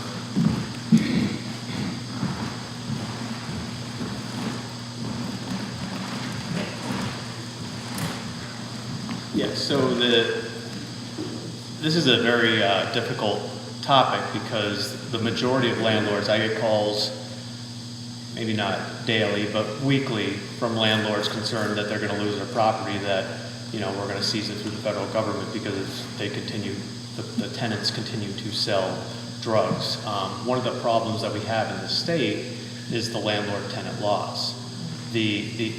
Yeah, so this is a very difficult topic because the majority of landlords, I get calls maybe not daily, but weekly, from landlords concerned that they're going to lose their property, that, you know, we're going to seize it through the federal government because they continue, the tenants continue to sell drugs. One of the problems that we have in the state is the landlord-tenant laws.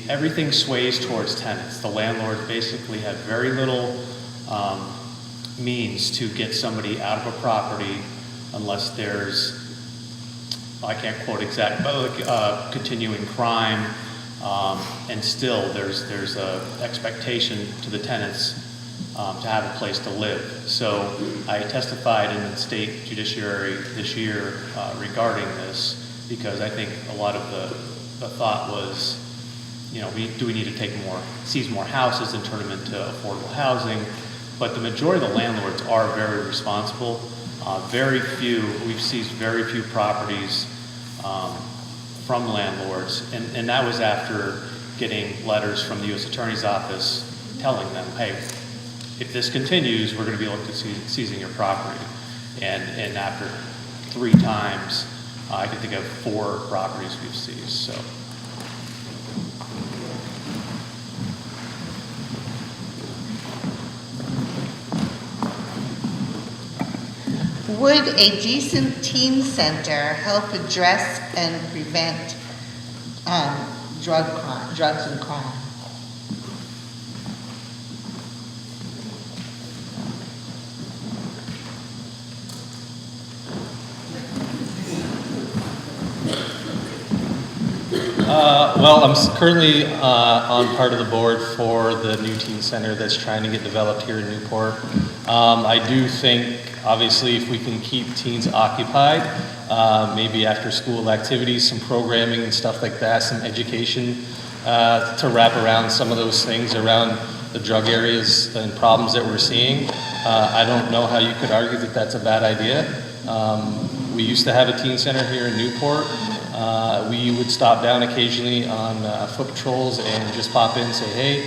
Everything sways towards tenants. The landlords basically have very little means to get somebody out of a property unless there's, I can't quote exact, but like, continuing crime, and still there's a expectation to the tenants to have a place to live. So I testified in the state judiciary this year regarding this, because I think a lot of the thought was, you know, do we need to seize more houses and turn them into affordable housing? But the majority of the landlords are very responsible. We've seized very few properties from landlords, and that was after getting letters from the U.S. Attorney's Office telling them, hey, if this continues, we're going to be looking at seizing your property. And after 3 times, I can think of 4 properties we've seized. So. Would a decent teen center help address and prevent drugs and crime? Well, I'm currently on part of the board for the new teen center that's trying to get developed here in Newport. I do think, obviously, if we can keep teens occupied, maybe after school activities, some programming and stuff like that, some education to wrap around some of those things around the drug areas and problems that we're seeing. I don't know how you could argue that that's a bad idea. We used to have a teen center here in Newport. We would stop down occasionally on foot patrols and just pop in and say, hey,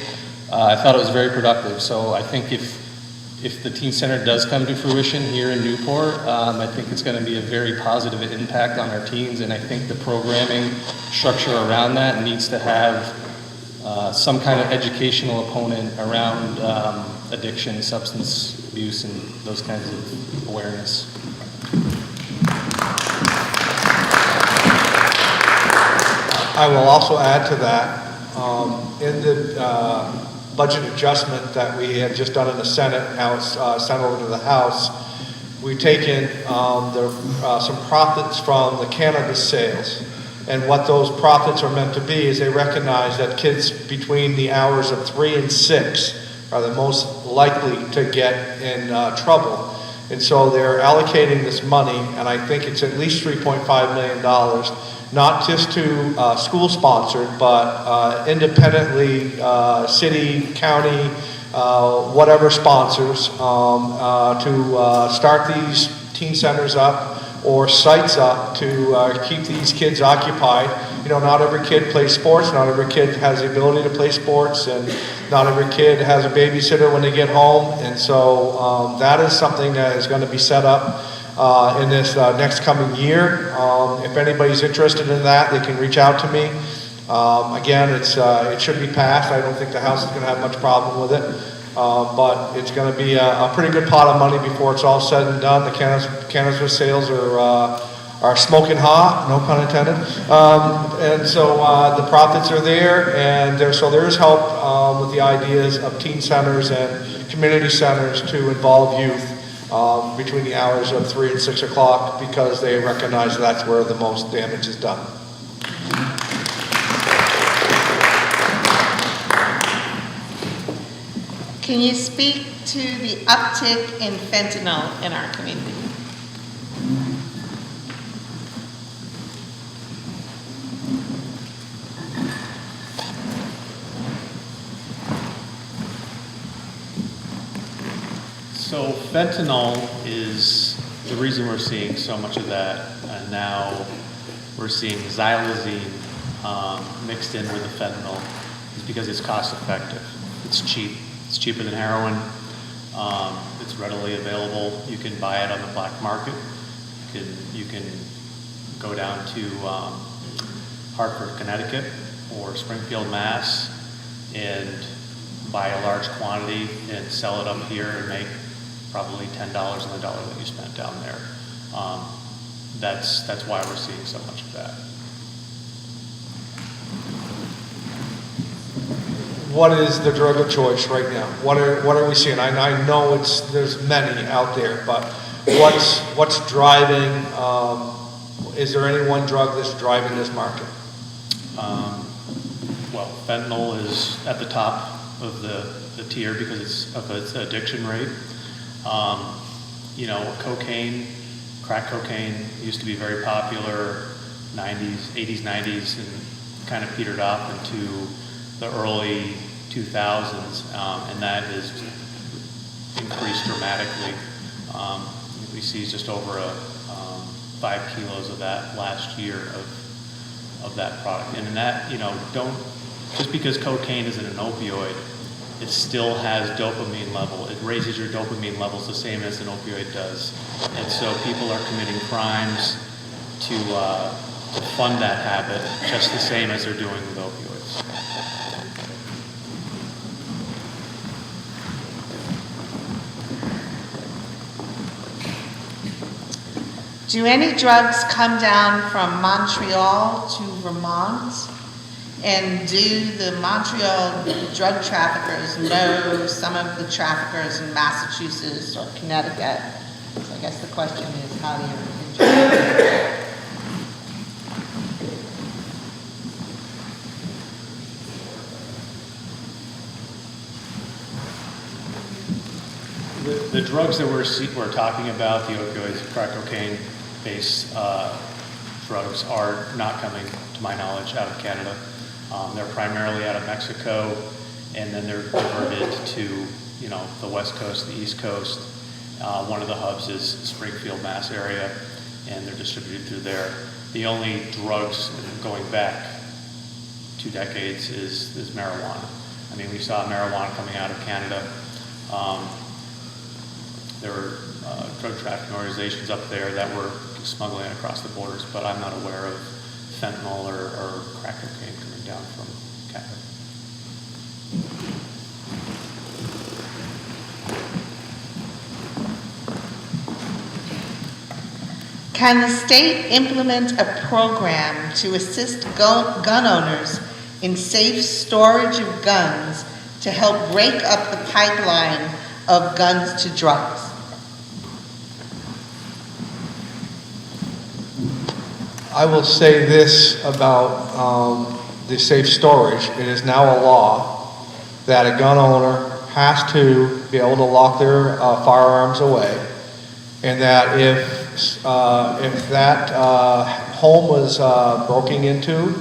I thought it was very productive. So I think if the teen center does come to fruition here in Newport, I think it's going to be a very positive impact on our teens, and I think the programming structure around that needs to have some kind of educational opponent around addiction, substance abuse, and those kinds of awareness. I will also add to that, in the budget adjustment that we had just done in the Senate, now it's sent over to the House, we've taken some profits from the cannabis sales. And what those profits are meant to be is they recognize that kids between the hours of 3 and 6 are the most likely to get in trouble. And so they're allocating this money, and I think it's at least $3.5 million, not just to school-sponsored, but independently, city, county, whatever sponsors, to start these teen centers up or sites up to keep these kids occupied. You know, not every kid plays sports, not every kid has the ability to play sports, and not every kid has a babysitter when they get home. And so that is something that is going to be set up in this next coming year. If anybody's interested in that, they can reach out to me. Again, it should be passed. I don't think the House is going to have much problem with it. But it's going to be a pretty good pot of money before it's all said and done. The cannabis sales are smoking hot, no pun intended. And so the profits are there, and so there is help with the ideas of teen centers and community centers to involve youth between the hours of 3 and 6 o'clock, because they recognize that's where the most damage is done. Can you speak to the uptick in fentanyl in our community? So fentanyl is the reason we're seeing so much of that, and now we're seeing xylazine mixed in with the fentanyl, is because it's cost effective. It's cheap. It's cheaper than heroin. It's readily available. You can buy it on the black market. You can go down to Hartford, Connecticut, or Springfield, Mass, and buy a large quantity and sell it up here and make probably $10 on the dollar that you spent down there. That's why we're seeing so much of that. What is the drug of choice right now? What are we seeing? I know there's many out there, but what's driving? Is there any one drug that's driving this market? Well, fentanyl is at the top of the tier because of its addiction rate. You know, cocaine, crack cocaine used to be very popular 80s, 90s, and kind of petered off into the early 2000s, and that has increased dramatically. We see just over 5 kilos of that last year of that product. And in that, you know, just because cocaine isn't an opioid, it still has dopamine level. It raises your dopamine levels the same as an opioid does. And so people are committing crimes to fund that habit just the same as they're doing with opioids. Do any drugs come down from Montreal to Vermont? And do the Montreal drug traffickers know some of the traffickers in Massachusetts or Connecticut? So I guess the question is, how do you interact? The drugs that we're talking about, the opioids, crack cocaine-based drugs, are not coming, to my knowledge, out of Canada. They're primarily out of Mexico, and then they're diverted to, you know, the West Coast, the East Coast. One of the hubs is Springfield, Mass area, and they're distributed through there. The only drugs going back 2 decades is marijuana. I mean, we saw marijuana coming out of Canada. There were drug trafficking organizations up there that were smuggling it across the borders, but I'm not aware of fentanyl or crack cocaine coming down from Canada. Can the state implement a program to assist gun owners in safe storage of guns to help break up the pipeline of guns to drugs? I will say this about the safe storage. It is now a law that a gun owner has to be able to lock their firearms away, and that if that home was broken into,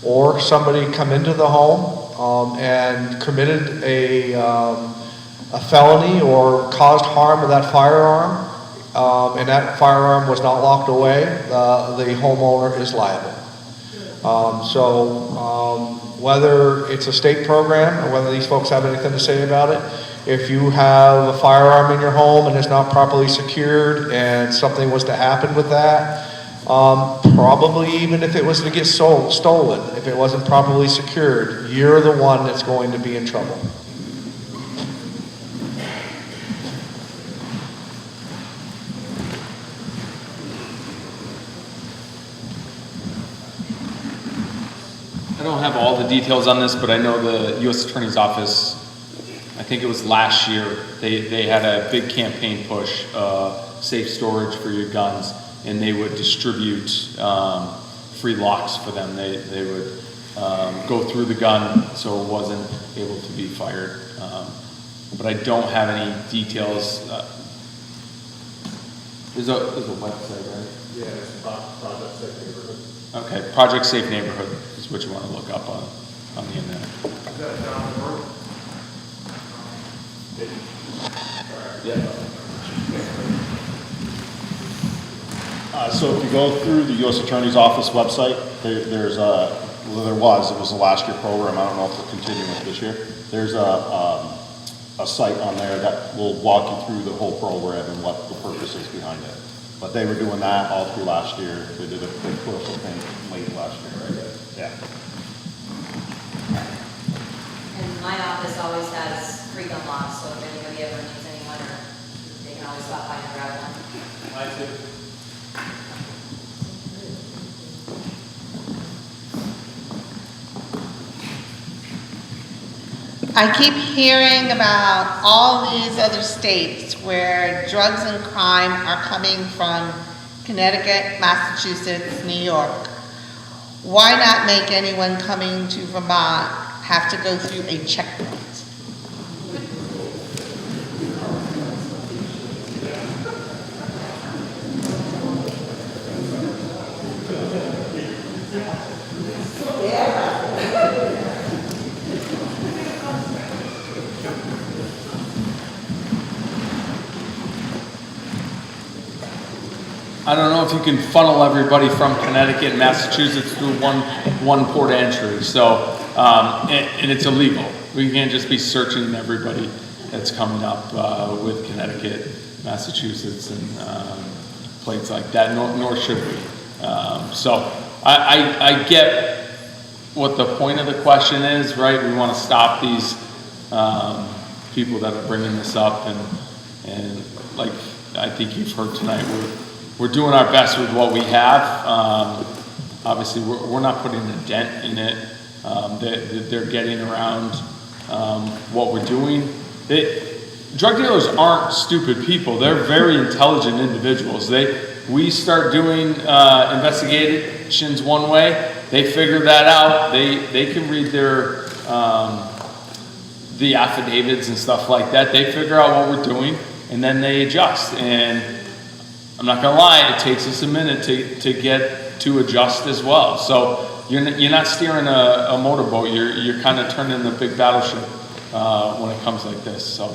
or somebody come into the home and committed a felony or caused harm with that firearm, and that firearm was not locked away, the homeowner is liable. Whether it's a state program or whether these folks have anything to say about it, if you have a firearm in your home and it's not properly secured and something was to happen with that, probably even if it was to get stolen, if it wasn't properly secured, you're the one that's going to be in trouble. I don't have all the details on this, but I know the U.S. Attorney's Office, I think it was last year, they had a big campaign push, safe storage for your guns, and they would distribute free locks for them. They would go through the gun so it wasn't able to be fired. But I don't have any details. There's a website, right? Yeah, it's Project Safe Neighborhood. Okay, Project Safe Neighborhood is what you want to look up on the internet. Is that .org? Yeah. So if you go through the U.S. Attorney's Office website, it was the last year program. I don't know if they're continuing it this year. There's a site on there that will walk you through the whole program and what the purpose is behind it. But they were doing that all through last year. They did a big push, I think, late last year, right? Yeah. that. And my office always has free gun locks, so if anybody ever needs anyone, or they can always stop by and grab one. I too. I keep hearing about all these other states where drugs and crime are coming from Connecticut, Massachusetts, New York. Why not make anyone coming to Vermont have to go through a checkpoint? I don't know if you can funnel everybody from Connecticut and Massachusetts through one port of entry. So, and it's illegal. We can't just be searching everybody that's coming up with Connecticut, Massachusetts, and plates like that, nor should we. So I get what the point of the question is, right? We want to stop these people that are bringing this up, and like I think you've heard tonight, we're doing our best with what we have. Obviously, we're not putting a dent in it. They're getting around what we're doing. Drug dealers aren't stupid people. They're very intelligent individuals. We start doing investigations one way. They figure that out. They can read their the affidavits and stuff like that. They figure out what we're doing, and then they adjust. And I'm not gonna lie, it takes us a minute to get to adjust as well. So you're not steering a motorboat, you're kind of turning a big battleship when it comes like this. So.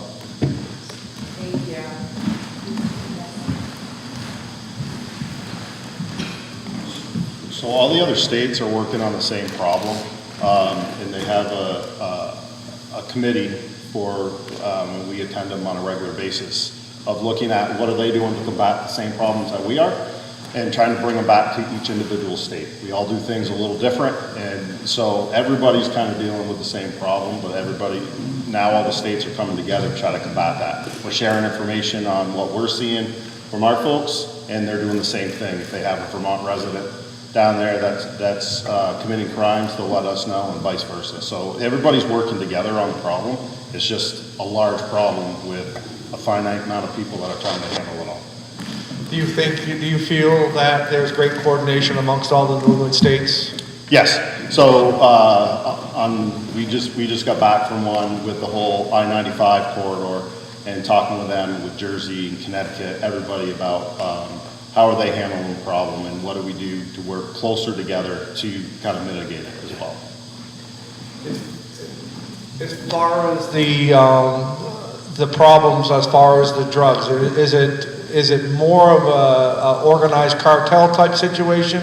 Thank you. So all the other states are working on the same problem, and they have a committee for, we attend them on a regular basis, of looking at what are they doing to combat the same problems that we are, and trying to bring them back to each individual state. We all do things a little different, and so everybody's kind of dealing with the same problem, but now all the states are coming together to try to combat that. We're sharing information on what we're seeing from our folks, and they're doing the same thing. If they have a Vermont resident down there that's committing crimes, they'll let us know, and vice versa. So everybody's working together on the problem. It's just a large problem with a finite amount of people that are trying to handle it all. Do you feel that there's great coordination amongst all the New England states? Yes. So we just got back from one with the whole I-95 corridor and talking with them, with Jersey and Connecticut, everybody about how are they handling the problem and what do we do to work closer together to kind of mitigate it as well. As far as the problems, as far as the drugs, is it more of a organized cartel type situation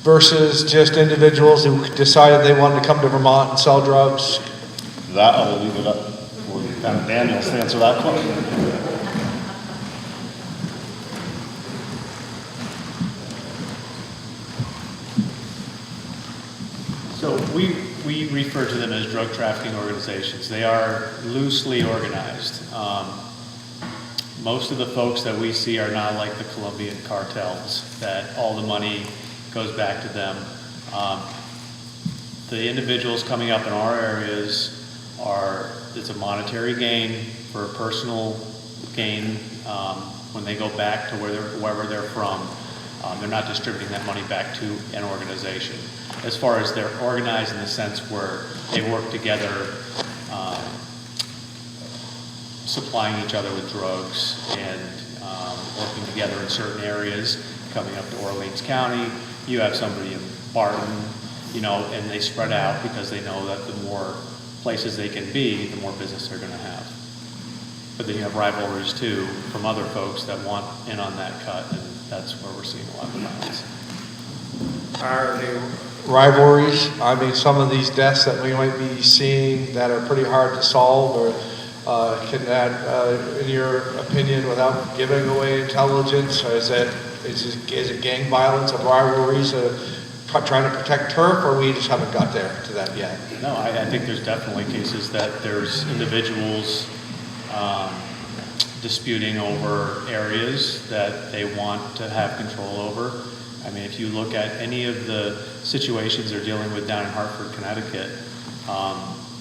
versus just individuals who decided they wanted to come to Vermont and sell drugs? That I will leave it up for Daniel to answer that question. So we refer to them as drug trafficking organizations. They are loosely organized. Most of the folks that we see are not like the Colombian cartels, that all the money goes back to them. The individuals coming up in our areas it's a monetary gain for personal gain. When they go back to wherever they're from, they're not distributing that money back to an organization. As far as they're organized in the sense where they work together, supplying each other with drugs and working together in certain areas. Coming up to Orleans County, you have somebody in Barton, and they spread out because they know that the more places they can be, the more business they're going to have. But then you have rivalries too from other folks that want in on that cut, and that's where we're seeing a lot of violence. Are there rivalries? I mean, some of these deaths that we might be seeing that are pretty hard to solve, or can that, in your opinion, without giving away intelligence, or is it gang violence of rivalries, trying to protect turf, or we just haven't got there to that yet? No, I think there's definitely cases that there's individuals disputing over areas that they want to have control over. I mean, if you look at any of the situations they're dealing with down in Hartford, Connecticut,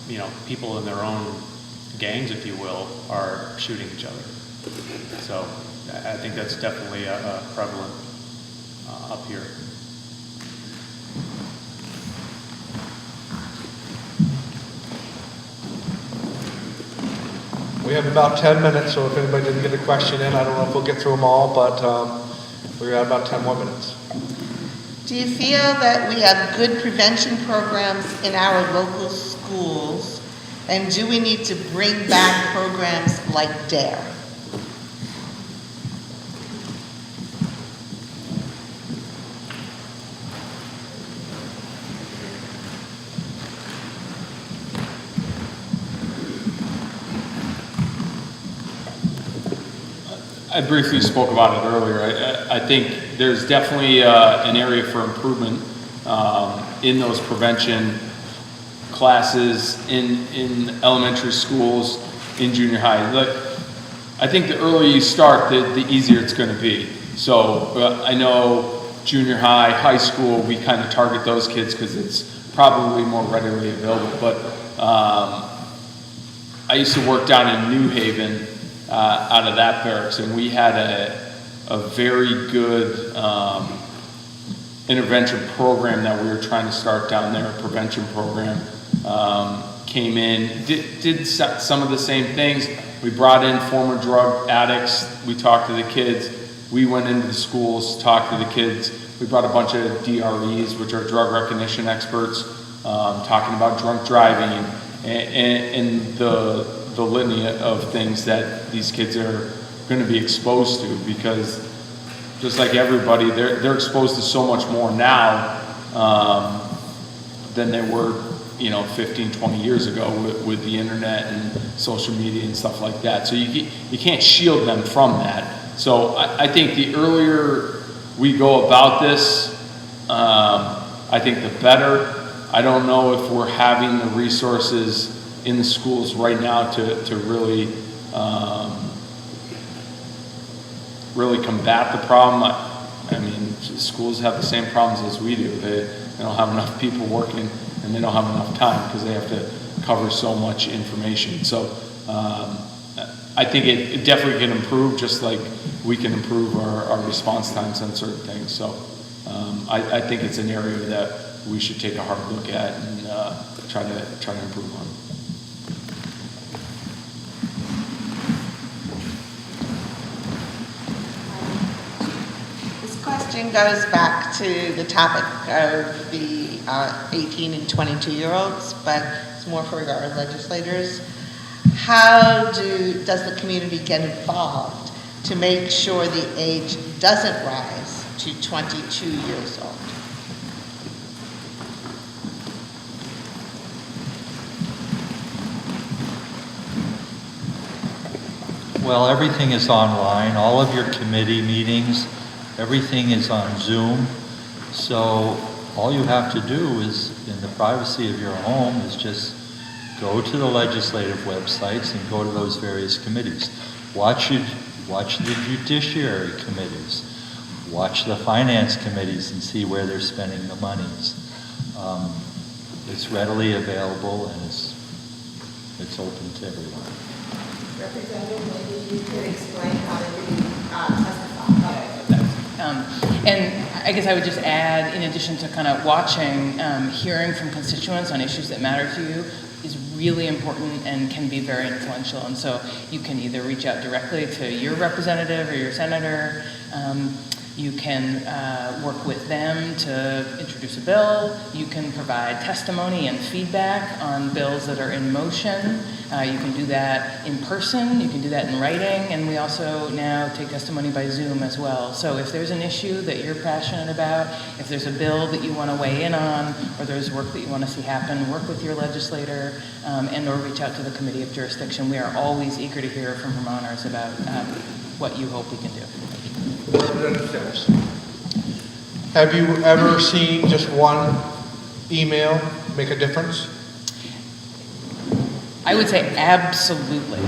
you know, people in their own gangs, if you will, are shooting each other. So I think that's definitely prevalent up here. We have about 10 minutes, so if anybody didn't get a question in, I don't know if we'll get through them all, but we're at about 10 more minutes. Do you feel that we have good prevention programs in our local schools? And do we need to bring back programs like DARE? I briefly spoke about it earlier. I think there's definitely an area for improvement in those prevention classes in elementary schools, in junior high. Like, I think the earlier you start, the easier it's going to be. So I know junior high, high school, we kind of target those kids because it's probably more readily available. But I used to work down in New Haven out of that barracks, and we had a very good intervention program that we were trying to start down there, a prevention program. Came in, did some of the same things. We brought in former drug addicts, we talked to the kids, we went into the schools, talked to the kids. We brought a bunch of DREs, which are drug recognition experts, talking about drunk driving and the litany of things that these kids are going to be exposed to, because just like everybody, they're exposed to so much more now than they were, 15, 20 years ago with the internet and social media and stuff like that. So you can't shield them from that. So I think the earlier we go about this, I think the better. I don't know if we're having the resources in the schools right now to really really combat the problem. I mean, schools have the same problems as we do. They don't have enough people working, and they don't have enough time because they have to cover so much information. So I think it definitely can improve, just like we can improve our response times on certain things. So I think it's an area that we should take a hard look at and try to improve on. This question goes back to the topic of the 18 and 22-year-olds, but it's more for our legislators. How does the community get involved to make sure the age doesn't rise to 22 years old? Well, everything is online. All of your committee meetings, everything is on Zoom. So all you have to do is, in the privacy of your home, is just go to the legislative websites and go to those various committees. Watch the judiciary committees. Watch the finance committees and see where they're spending the monies. It's readily available, and it's open to everyone. Representative, maybe you could explain how to testify. And I guess I would just add, in addition to kind of watching, hearing from constituents on issues that matter to you is really important and can be very influential. And so you can either reach out directly to your representative or your senator. You can work with them to introduce a bill. You can provide testimony and feedback on bills that are in motion. You can do that in person. You can do that in writing. And we also now take testimony by Zoom as well. So if there's an issue that you're passionate about, if there's a bill that you want to weigh in on, or there's work that you want to see happen, work with your legislator and or reach out to the Committee of Jurisdiction. We are always eager to hear from Vermonters about what you hope we can do. Have you ever seen just one email make a difference? I would say absolutely.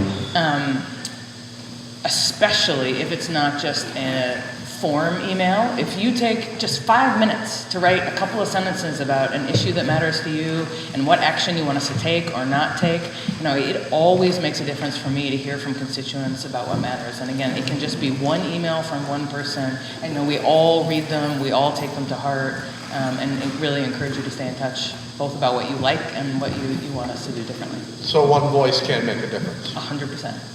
Especially if it's not just a form email. If you take just 5 minutes to write a couple of sentences about an issue that matters to you and what action you want us to take or not take, it always makes a difference for me to hear from constituents about what matters. And again, it can just be one email from one person. I know we all read them, we all take them to heart, and really encourage you to stay in touch, both about what you like and what you want us to do differently. So one voice can make a difference. 100%.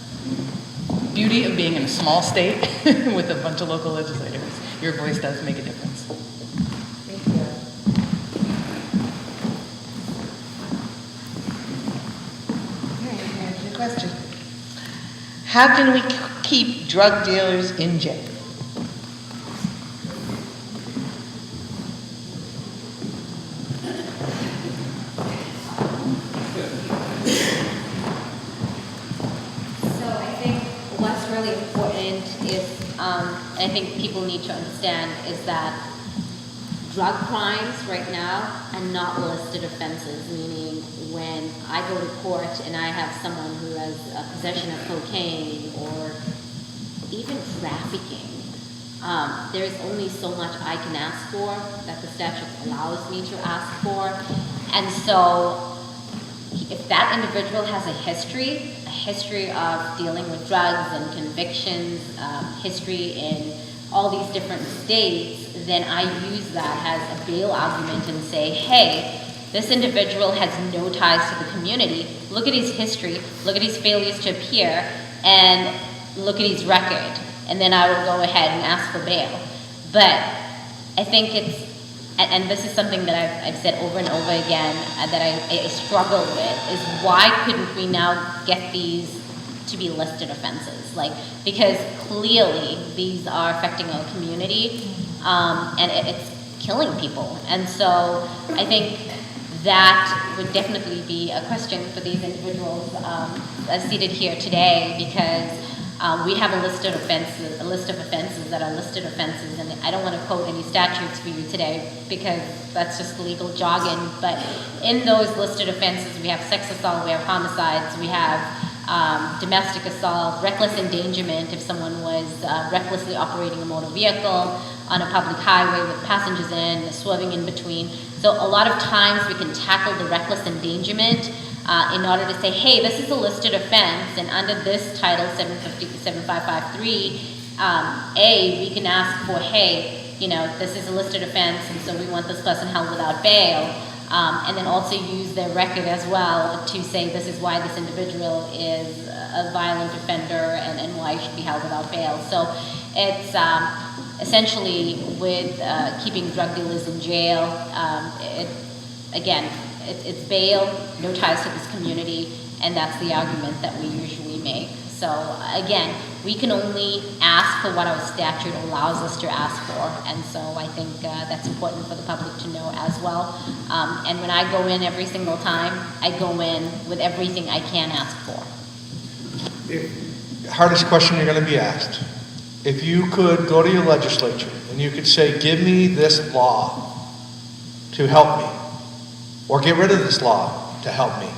Beauty of being in a small state with a bunch of local legislators. Your voice does make a difference. Thank you. Okay, here's your question. How can we keep drug dealers in jail? And I think people need to understand is that drug crimes right now are not listed offenses, meaning when I go to court and I have someone who has a possession of cocaine or even trafficking, there's only so much I can ask for that the statute allows me to ask for. And so if that individual has a history of dealing with drugs and convictions, history in all these different states, then I use that as a bail argument and say, hey, this individual has no ties to the community. Look at his history, look at his failures to appear, and look at his record. And then I will go ahead and ask for bail. But I think it's, and this is something that I've said over and over again that I struggle with, is why couldn't we now get these to be listed offenses? Because clearly these are affecting our community, and it's killing people. And so I think that would definitely be a question for these individuals seated here today, because we have a list of offenses that are listed offenses, and I don't want to quote any statutes for you today because that's just legal jargon, but in those listed offenses we have sex assault, we have homicides, we have domestic assault, reckless endangerment if someone was recklessly operating a motor vehicle on a public highway with passengers in, swerving in between. So a lot of times we can tackle the reckless endangerment in order to say, hey, this is a listed offense, and under this title 7553 A, we can ask for, hey, this is a listed offense, and so we want this person held without bail, and then also use their record as well to say this is why this individual is a violent offender and why he should be held without bail. So it's essentially with keeping drug dealers in jail, it's bail, no ties to this community, and that's the argument that we usually make. So again, we can only ask for what our statute allows us to ask for, and so I think that's important for the public to know as well. And when I go in every single time, I go in with everything I can ask for. Hardest question you're going to be asked. If you could go to your legislature and you could say, give me this law to help me, or get rid of this law to help me,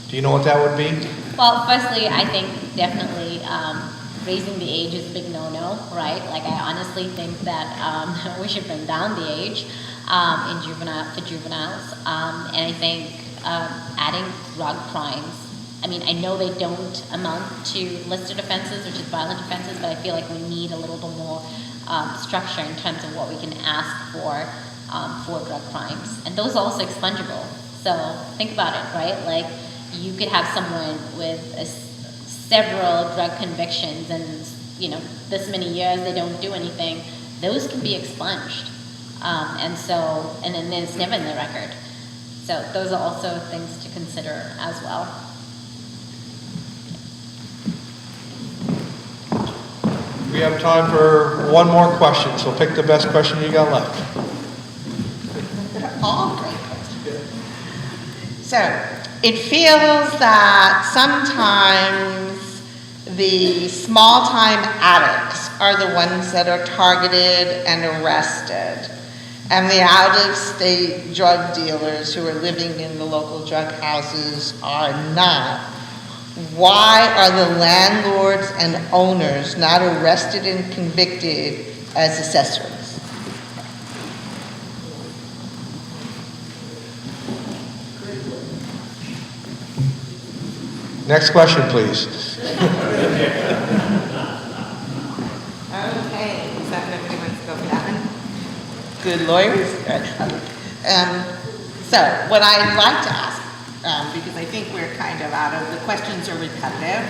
do you know what that would be? Well, firstly, I think definitely raising the age is a big no-no, right? I honestly think that we should bring down the age for juveniles. And I think adding drug crimes, I know they don't amount to listed offenses, which is violent offenses, but I feel like we need a little bit more structure in terms of what we can ask for drug crimes. And those are also expungible. So think about it, right? You could have someone with several drug convictions and, this many years they don't do anything. Those can be expunged. And then it's never in the record. So those are also things to consider as well. We have time for one more question, so pick the best question you got left. All great questions. So, it feels that sometimes the small-time addicts are the ones that are targeted and arrested. and the out-of-state drug dealers who are living in the local drug houses are not, why are the landlords and owners not arrested and convicted as accessories? Next question, please. Okay, is that what everybody wants to go for that one? Good lawyers? So, what I'd like to ask, because I think we're kind of out of, the questions are repetitive.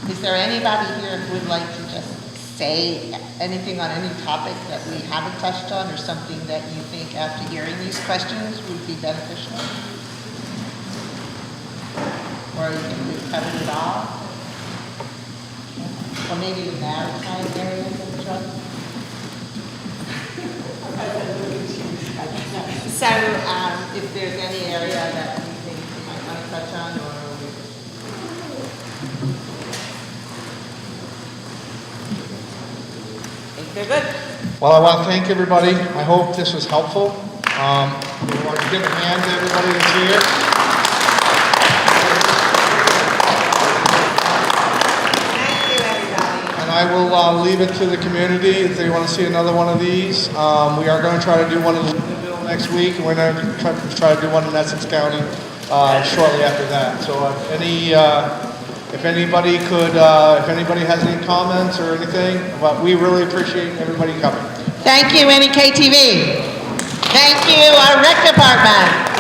Is there anybody here who would like to just say anything on any topic that we haven't touched on, or something that you think after hearing these questions would be beneficial? Or you think we've covered it all? Or maybe the maritime areas of the drug? So, if there's any area that you think you might want to touch on, or think they're good? Well, I want to thank everybody. I hope this was helpful. We want to give a hand to everybody that's here. I will leave it to the community if they want to see another one of these. We are going to try to do one in Louisville next week, and we're going to try to do one in Essex County shortly after that. So if anybody has any comments or anything, but we really appreciate everybody coming. Thank you, NEK-TV. Thank you, our rec department.